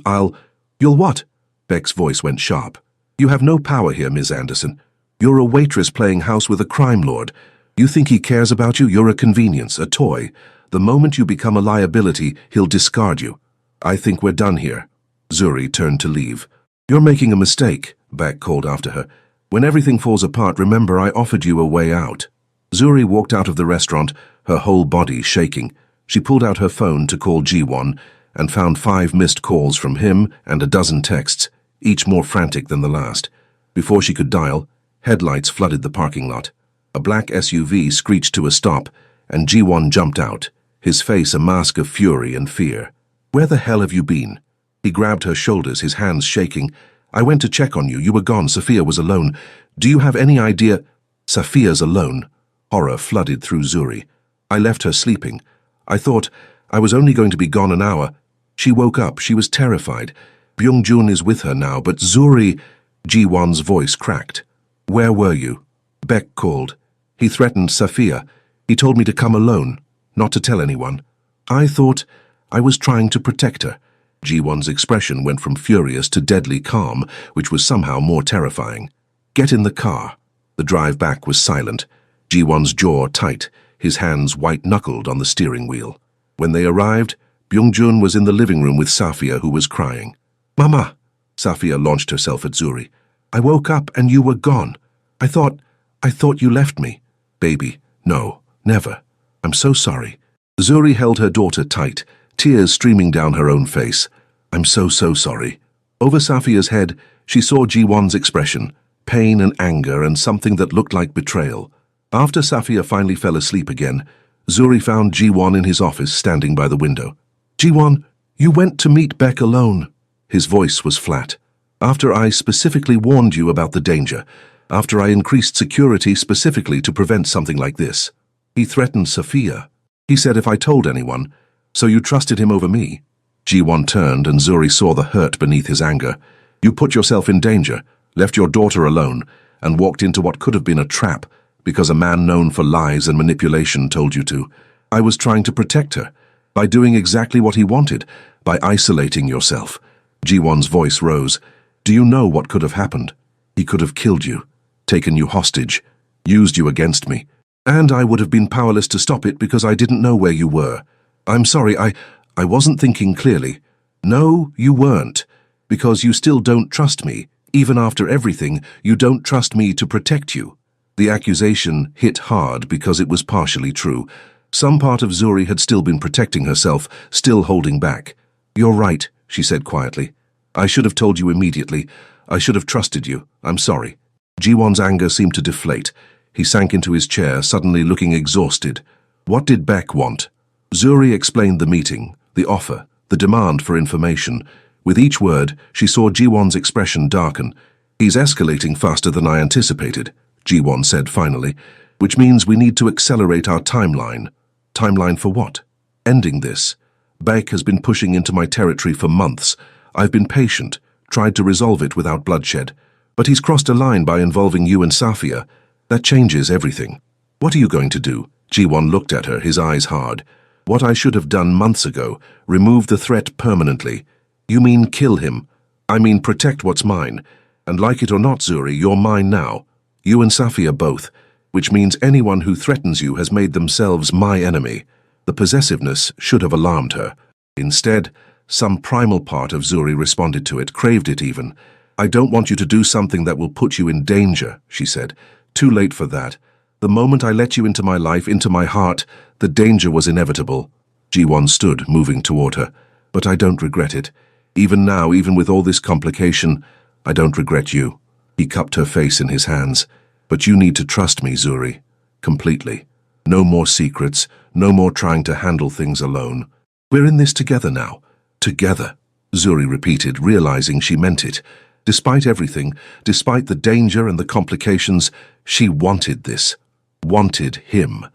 You'll what? Baek's voice went sharp. You have no power here, Ms. Anderson. You're a waitress playing house with a crime lord. You think he cares about you? You're a convenience, a toy. The moment you become a liability, he'll discard you. I think we're done here. Zuri turned to leave. You're making a mistake, Baek called after her. When everything falls apart, remember I offered you a way out. Zuri walked out of the restaurant, her whole body shaking. She pulled out her phone to call Ji-won and found 5 missed calls from him and a dozen texts, each more frantic than the last. Before she could dial, headlights flooded the parking lot. A black SUV screeched to a stop, and Ji-won jumped out, his face a mask of fury and fear. Where the hell have you been? He grabbed her shoulders, his hands shaking. I went to check on you. You were gone. Sophia was alone. Do you have any idea? Sophia's alone. Horror flooded through Zuri. I left her sleeping. I thought I was only going to be gone an hour. She woke up. She was terrified. Byung-jun is with her now, but Zuri... Ji-won's voice cracked. Where were you? Beck called. He threatened Safia. He told me to come alone, not to tell anyone. I thought I was trying to protect her. Ji-won's expression went from furious to deadly calm, which was somehow more terrifying. Get in the car. The drive back was silent. Ji-won's jaw tight, his hands white-knuckled on the steering wheel. When they arrived, Byung-jun was in the living room with Safia, who was crying. Mama, Safia launched herself at Zuri. I woke up and you were gone. I thought you left me. Baby, no, never. I'm so sorry. Zuri held her daughter tight, tears streaming down her own face. I'm so sorry. Over Safia's head, she saw Ji-won's expression, pain and anger and something that looked like betrayal. After Safia finally fell asleep again, Zuri found Ji-won in his office standing by the window. Ji-won, you went to meet Beck alone. His voice was flat. After I specifically warned you about the danger, after I increased security specifically to prevent something like this. He threatened Safia. He said if I told anyone, so you trusted him over me. Ji-won turned and Zuri saw the hurt beneath his anger. You put yourself in danger, left your daughter alone, and walked into what could have been a trap because a man known for lies and manipulation told you to. I was trying to protect her, by doing exactly what he wanted, by isolating yourself. Ji-won's voice rose. Do you know what could have happened? He could have killed you, taken you hostage, used you against me. And I would have been powerless to stop it because I didn't know where you were. I'm sorry, I wasn't thinking clearly. No, you weren't. Because you still don't trust me. Even after everything, you don't trust me to protect you. The accusation hit hard because it was partially true. Some part of Zuri had still been protecting herself, still holding back. You're right, she said quietly. I should have told you immediately. I should have trusted you. I'm sorry. Ji-won's anger seemed to deflate. He sank into his chair, suddenly looking exhausted. What did Beck want? Zuri explained the meeting, the offer, the demand for information. With each word, she saw Ji-won's expression darken. He's escalating faster than I anticipated, Ji-won said finally, which means we need to accelerate our timeline. Timeline for what? Ending this. Beck has been pushing into my territory for months. I've been patient, tried to resolve it without bloodshed. But he's crossed a line by involving you and Safia. That changes everything. What are you going to do? Ji-won looked at her, his eyes hard. What I should have done months ago, remove the threat permanently. You mean kill him. I mean protect what's mine. And like it or not, Zuri, you're mine now. You and Safia both. Which means anyone who threatens you has made themselves my enemy. The possessiveness should have alarmed her. Instead, some primal part of Zuri responded to it, craved it even. I don't want you to do something that will put you in danger, she said. Too late for that. The moment I let you into my life, into my heart, the danger was inevitable. Ji-won stood, moving toward her. But I don't regret it. Even now, even with all this complication, I don't regret you. He cupped her face in his hands. But you need to trust me, Zuri. Completely. No more secrets, no more trying to handle things alone. We're in this together now. Together, Zuri repeated, realizing she meant it. Despite everything, despite the danger and the complications, she wanted this. Wanted him.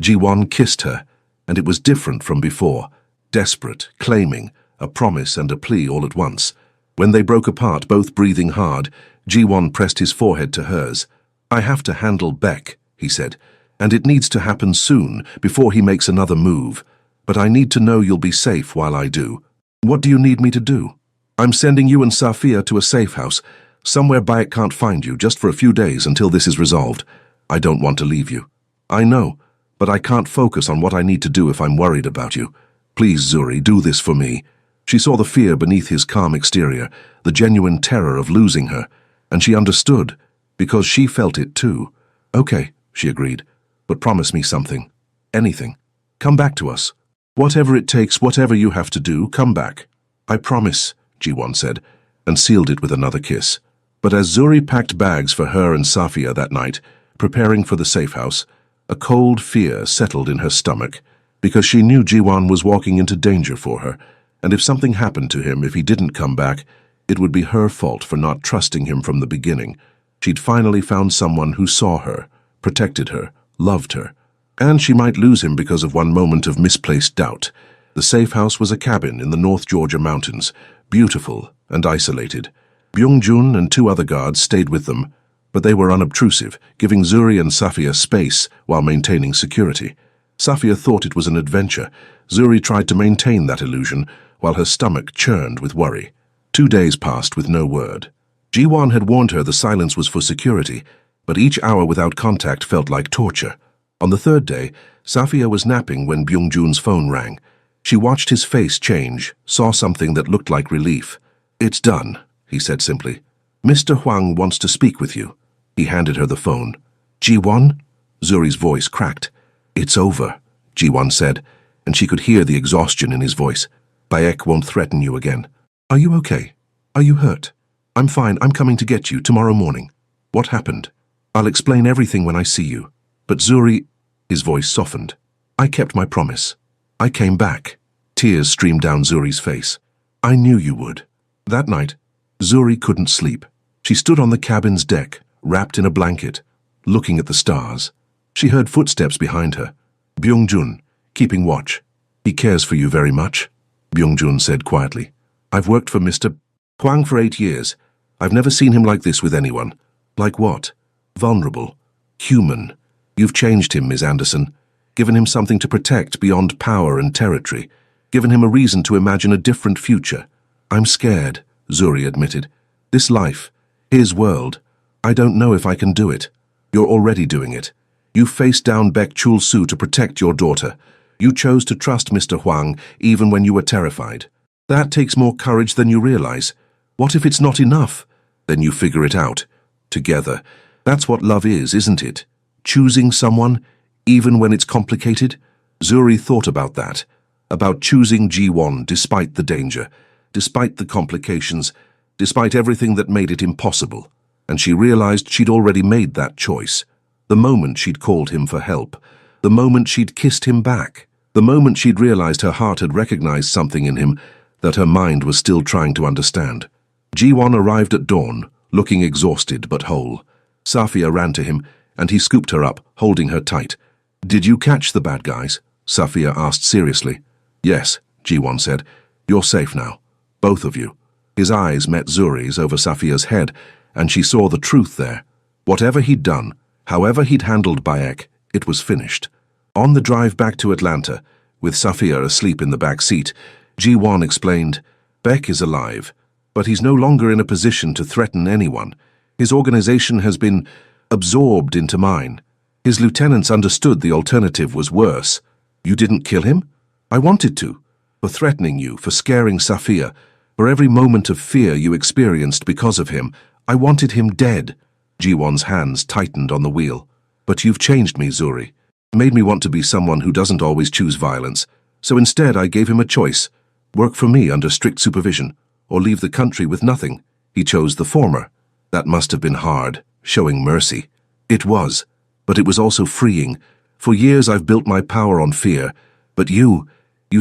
Ji-won kissed her, and it was different from before. Desperate, claiming, a promise and a plea all at once. When they broke apart, both breathing hard, Ji-won pressed his forehead to hers. I have to handle Beck, he said, and it needs to happen soon, before he makes another move. But I need to know you'll be safe while I do. What do you need me to do? I'm sending you and Safia to a safe house. Somewhere Beck can't find you, just for a few days until this is resolved. I don't want to leave you. I know, but I can't focus on what I need to do if I'm worried about you. Please, Zuri, do this for me. She saw the fear beneath his calm exterior, the genuine terror of losing her, and she understood, because she felt it too. Okay, she agreed, but promise me something. Anything. Come back to us. Whatever it takes, whatever you have to do, come back. I promise, Ji-won said, and sealed it with another kiss. But as Zuri packed bags for her and Safia that night, preparing for the safe house, a cold fear settled in her stomach, because she knew Ji-won was walking into danger for her, and if something happened to him, if he didn't come back, it would be her fault for not trusting him from the beginning. She'd finally found someone who saw her, protected her, loved her, and she might lose him because of one moment of misplaced doubt. The safe house was a cabin in the North Georgia mountains, beautiful and isolated. Byung-jun and 2 other guards stayed with them. but they were unobtrusive, giving Zuri and Safia space while maintaining security. Safia thought it was an adventure. Zuri tried to maintain that illusion, while her stomach churned with worry. 2 days passed with no word. Jiwon had warned her the silence was for security, but each hour without contact felt like torture. On the 3rd day, Safia was napping when Byung-jun's phone rang. She watched his face change, saw something that looked like relief. "It's done," he said simply. "Mr. Huang wants to speak with you." He handed her the phone. "Jiwon?" Zuri's voice cracked. "It's over," Jiwon said, and she could hear the exhaustion in his voice. "Baek won't threaten you again." "Are you okay? Are you hurt?" "I'm fine. I'm coming to get you tomorrow morning." "What happened?" "I'll explain everything when I see you." "But Zuri—" His voice softened. "I kept my promise. I came back." Tears streamed down Zuri's face. "I knew you would." That night, Zuri couldn't sleep. She stood on the cabin's deck, wrapped in a blanket, looking at the stars. She heard footsteps behind her. Byung-jun, keeping watch. "He cares for you very much," Byung-jun said quietly. "I've worked for Mr. Huang for 8 years. I've never seen him like this with anyone." "Like what?" "Vulnerable. Human. You've changed him, Ms. Anderson. Given him something to protect beyond power and territory. Given him a reason to imagine a different future." "I'm scared," Zuri admitted. "This life, his world, I don't know if I can do it." "You're already doing it. You faced down Baek Chul-soo to protect your daughter. You chose to trust Mr. Huang even when you were terrified. That takes more courage than you realize. What if it's not enough? Then you figure it out. Together. That's what love is, isn't it? Choosing someone, even when it's complicated." Zuri thought about that. About choosing Jiwon despite the danger, despite the complications, despite everything that made it impossible. And she realized she'd already made that choice. The moment she'd called him for help. The moment she'd kissed him back. The moment she'd realized her heart had recognized something in him that her mind was still trying to understand. Jiwon arrived at dawn, looking exhausted but whole. Safia ran to him, and he scooped her up, holding her tight. "Did you catch the bad guys?" Safia asked seriously. "Yes," Jiwon said. "You're safe now. Both of you." His eyes met Zuri's over Safia's head, and she saw the truth there. Whatever he'd done, however he'd handled Baek, it was finished. On the drive back to Atlanta, with Safia asleep in the back seat, Jiwon explained, "Baek is alive, but he's no longer in a position to threaten anyone. His organization has been absorbed into mine. His lieutenants understood the alternative was worse." "You didn't kill him?" "I wanted to. For threatening you, for scaring Safia, for every moment of fear you experienced because of him. I wanted him dead." Jiwon's hands tightened on the wheel. "But you've changed me, Zuri. Made me want to be someone who doesn't always choose violence. So instead I gave him a choice. Work for me under strict supervision, or leave the country with nothing. He chose the former. That must have been hard, showing mercy." "It was. But it was also freeing. For years I've built my power on fear. But you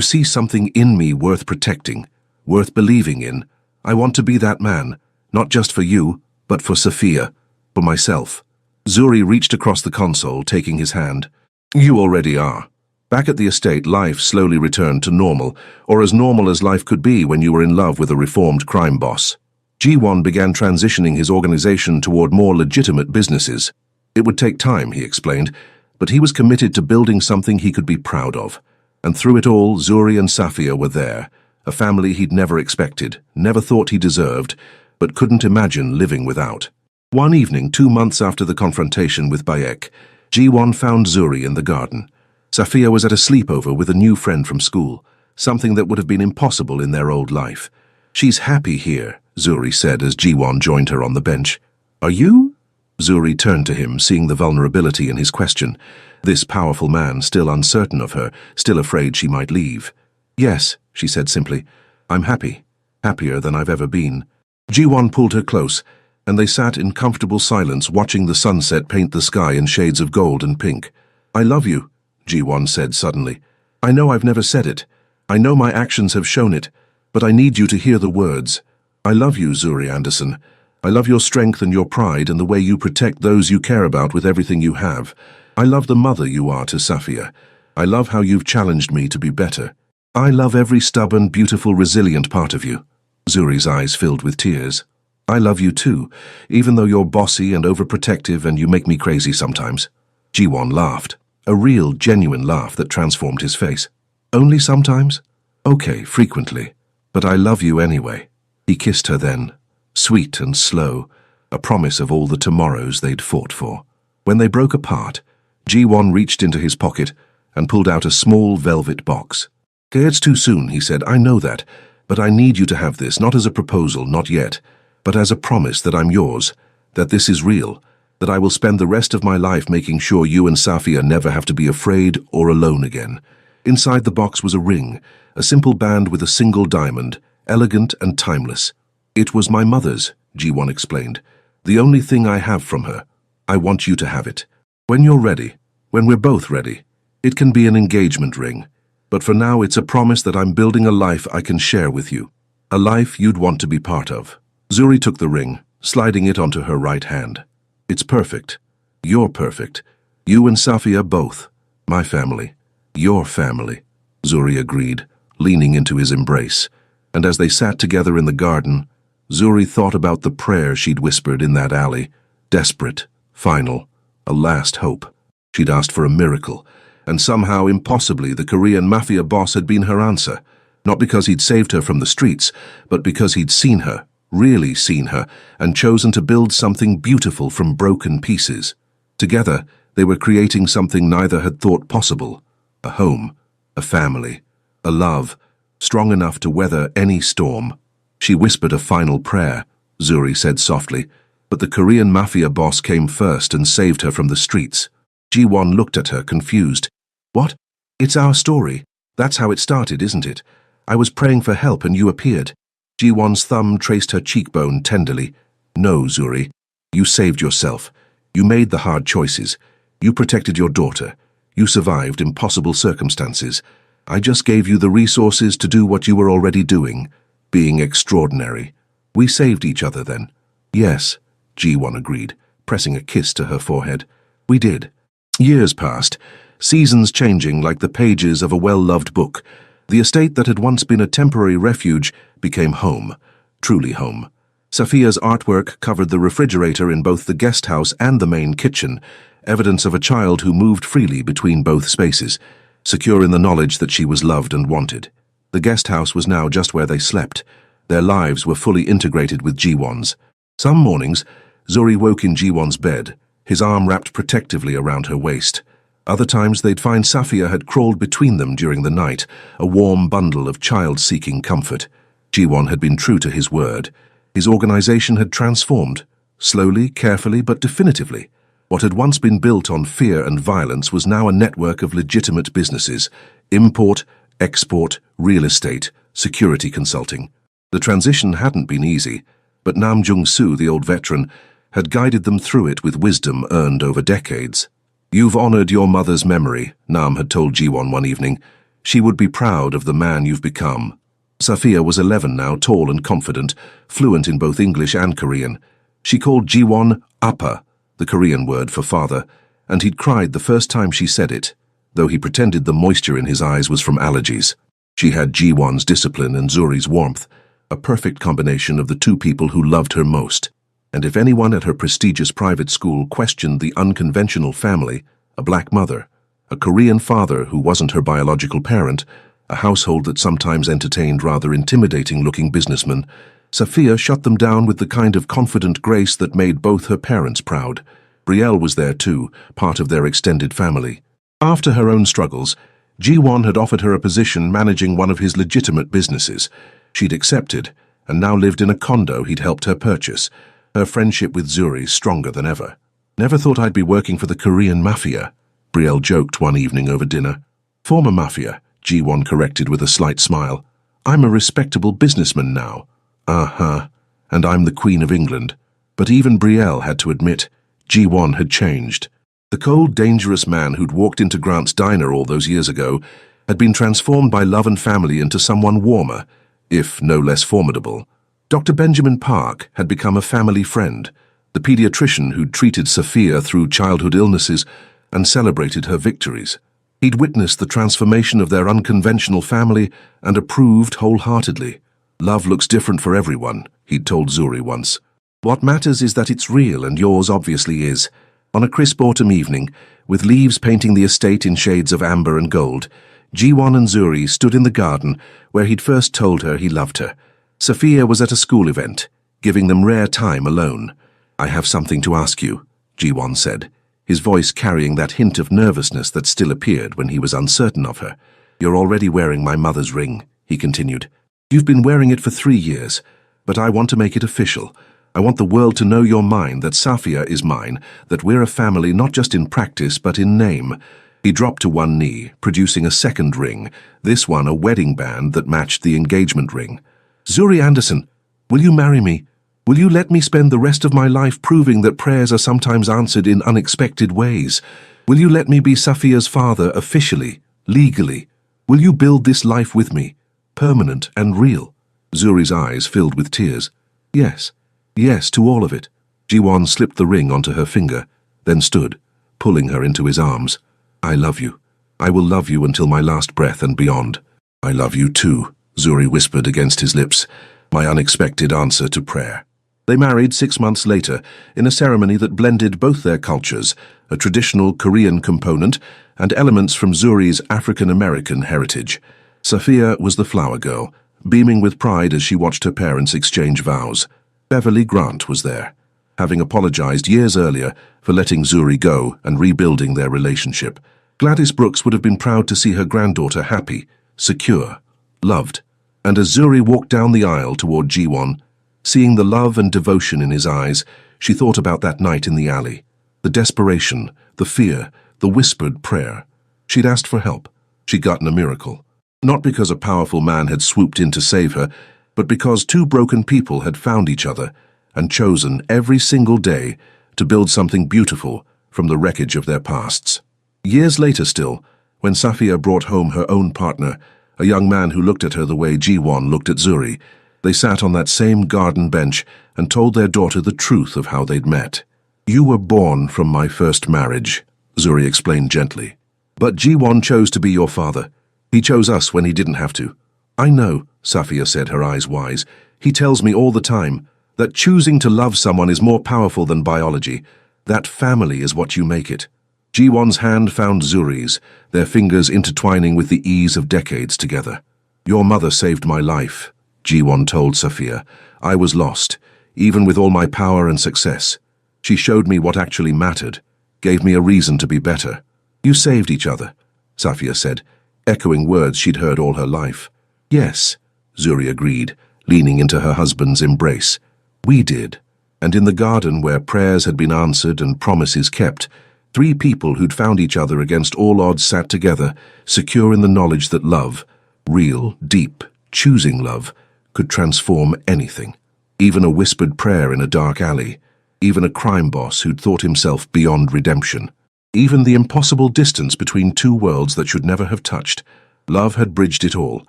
see something in me worth protecting, worth believing in. I want to be that man, not just for you, but for Safia, for myself." Zuri reached across the console, taking his hand. "You already are." Back at the estate, life slowly returned to normal, or as normal as life could be when you were in love with a reformed crime boss. Jiwon began transitioning his organization toward more legitimate businesses. It would take time, he explained, but he was committed to building something he could be proud of. And through it all, Zuri and Safia were there, a family he'd never expected, never thought he deserved, but couldn't imagine living without. One evening, 2 months after the confrontation with Baek, Jiwon found Zuri in the garden. Safia was at a sleepover with a new friend from school, something that would have been impossible in their old life. "She's happy here," Zuri said as Jiwon joined her on the bench. "Are you?" Zuri turned to him, seeing the vulnerability in his question. This powerful man, still uncertain of her, still afraid she might leave. "Yes," she said simply. "I'm happy. Happier than I've ever been." Jiwon pulled her close, and they sat in comfortable silence watching the sunset paint the sky in shades of gold and pink. "I love you," Jiwon said suddenly. "I know I've never said it. I know my actions have shown it, but I need you to hear the words. I love you, Zuri Anderson. I love your strength and your pride and the way you protect those you care about with everything you have. I love the mother you are to Safia. I love how you've challenged me to be better. I love every stubborn, beautiful, resilient part of you." Zuri's eyes filled with tears. I love you too, even though you're bossy and overprotective and you make me crazy sometimes. Ji-won laughed, a real, genuine laugh that transformed his face. Only sometimes? Okay, frequently. But I love you anyway. He kissed her then, sweet and slow, a promise of all the tomorrows they'd fought for. When they broke apart, Ji-won reached into his pocket and pulled out a small velvet box. Okay, it's too soon, he said, I know that, but I need you to have this, not as a proposal, not yet, but as a promise that I'm yours, that this is real, that I will spend the rest of my life making sure you and Safia never have to be afraid or alone again. Inside the box was a ring, a simple band with a single diamond, elegant and timeless. It was my mother's, Ji-won explained. The only thing I have from her. I want you to have it. When you're ready, when we're both ready. It can be an engagement ring, but for now it's a promise that I'm building a life I can share with you. A life you'd want to be part of. Zuri took the ring, sliding it onto her right hand. It's perfect. You're perfect. You and Safia both. My family. Your family. Zuri agreed, leaning into his embrace. And as they sat together in the garden, Zuri thought about the prayer she'd whispered in that alley. Desperate, final, a last hope. She'd asked for a miracle, and somehow, impossibly, the Korean Mafia boss had been her answer. Not because he'd saved her from the streets, but because he'd seen her, really seen her, and chosen to build something beautiful from broken pieces. Together, they were creating something neither had thought possible. A home, a family, a love, strong enough to weather any storm. She whispered a final prayer, Zuri said softly, but the Korean Mafia boss came first and saved her from the streets. Ji-won looked at her, confused. What? It's our story. That's how it started, isn't it? I was praying for help and you appeared. Ji-won's thumb traced her cheekbone tenderly. No, Zuri. You saved yourself. You made the hard choices. You protected your daughter. You survived impossible circumstances. I just gave you the resources to do what you were already doing, being extraordinary. We saved each other then. Yes, Ji-won agreed, pressing a kiss to her forehead. We did. Years passed, seasons changing like the pages of a well-loved book. The estate that had once been a temporary refuge became home, truly home. Safia's artwork covered the refrigerator in both the guest house and the main kitchen, evidence of a child who moved freely between both spaces, secure in the knowledge that she was loved and wanted. The guest house was now just where they slept. Their lives were fully integrated with Ji-won's. Some mornings, Zuri woke in Ji-won's bed, his arm wrapped protectively around her waist. Other times they'd find Safia had crawled between them during the night, a warm bundle of child-seeking comfort. Ji-won had been true to his word. His organization had transformed, slowly, carefully, but definitively. What had once been built on fear and violence was now a network of legitimate businesses: import, export, real estate, security consulting. The transition hadn't been easy, but Nam Jung-soo, the old veteran, had guided them through it with wisdom earned over decades. You've honored your mother's memory, Nam had told Ji-won one evening. She would be proud of the man you've become. Safia was 11 now, tall and confident, fluent in both English and Korean. She called Ji-won Appa, the Korean word for father, and he'd cried the first time she said it, though he pretended the moisture in his eyes was from allergies. She had Ji-won's discipline and Zuri's warmth, a perfect combination of the two people who loved her most. And if anyone at her prestigious private school questioned the unconventional family, a black mother, a Korean father who wasn't her biological parent, a household that sometimes entertained rather intimidating-looking businessmen, Safia shut them down with the kind of confident grace that made both her parents proud. Brielle was there too, part of their extended family. After her own struggles, Ji-won had offered her a position managing one of his legitimate businesses. She'd accepted, and now lived in a condo he'd helped her purchase, her friendship with Zuri stronger than ever. Never thought I'd be working for the Korean Mafia, Brielle joked one evening over dinner. Former Mafia, Ji-won corrected with a slight smile. I'm a respectable businessman now. Uh-huh, and I'm the Queen of England. But even Brielle had to admit, Ji-won had changed. The cold, dangerous man who'd walked into Grant's diner all those years ago had been transformed by love and family into someone warmer, if no less formidable. Dr. Benjamin Park had become a family friend, the pediatrician who'd treated Safia through childhood illnesses and celebrated her victories. He'd witnessed the transformation of their unconventional family and approved wholeheartedly. Love looks different for everyone, he'd told Zuri once. What matters is that it's real, and yours obviously is. On a crisp autumn evening, with leaves painting the estate in shades of amber and gold, Jiwon and Zuri stood in the garden where he'd first told her he loved her. Sophia was at a school event, giving them rare time alone. "I have something to ask you," Jiwon said, his voice carrying that hint of nervousness that still appeared when he was uncertain of her. "You're already wearing my mother's ring," he continued. "You've been wearing it for 3 years, but I want to make it official. I want the world to know you're mine, that Safia is mine, that we're a family not just in practice but in name." He dropped to one knee, producing a second ring, this one a wedding band that matched the engagement ring. "Zuri Anderson, will you marry me? Will you let me spend the rest of my life proving that prayers are sometimes answered in unexpected ways? Will you let me be Safia's father officially, legally? Will you build this life with me, permanent and real?" Zuri's eyes filled with tears. "Yes, yes to all of it." Jiwon slipped the ring onto her finger, then stood, pulling her into his arms. "I love you. I will love you until my last breath and beyond." "I love you too," Zuri whispered against his lips, my unexpected answer to prayer. They married 6 months later, in a ceremony that blended both their cultures, a traditional Korean component and elements from Zuri's African-American heritage. Safia was the flower girl, beaming with pride as she watched her parents exchange vows. Beverly Grant was there, having apologized years earlier for letting Zuri go and rebuilding their relationship. Gladys Brooks would have been proud to see her granddaughter happy, secure, loved. And as Zuri walked down the aisle toward Jiwon, seeing the love and devotion in his eyes, she thought about that night in the alley. The desperation, the fear, the whispered prayer. She'd asked for help. She'd gotten a miracle. Not because a powerful man had swooped in to save her, but because 2 broken people had found each other and chosen every single day to build something beautiful from the wreckage of their pasts. Years later still, when Safia brought home her own partner, a young man who looked at her the way Jiwon looked at Zuri, they sat on that same garden bench and told their daughter the truth of how they'd met. "You were born from my first marriage," Zuri explained gently. "But Jiwon chose to be your father. He chose us when he didn't have to." "I know," Safia said, her eyes wise. "He tells me all the time that choosing to love someone is more powerful than biology. That family is what you make it." Jiwon's hand found Zuri's, their fingers intertwining with the ease of decades together. "Your mother saved my life," Jiwon told Safia. "I was lost, even with all my power and success. She showed me what actually mattered, gave me a reason to be better." "You saved each other," Safia said, echoing words she'd heard all her life. "Yes," Zuri agreed, leaning into her husband's embrace. "We did." And in the garden where prayers had been answered and promises kept, 3 people who'd found each other against all odds sat together, secure in the knowledge that love, real, deep, choosing love, could transform anything. Even a whispered prayer in a dark alley, even a crime boss who'd thought himself beyond redemption. Even the impossible distance between 2 worlds that should never have touched. Love had bridged it all,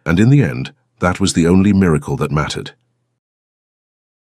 and in the end, that was the only miracle that mattered.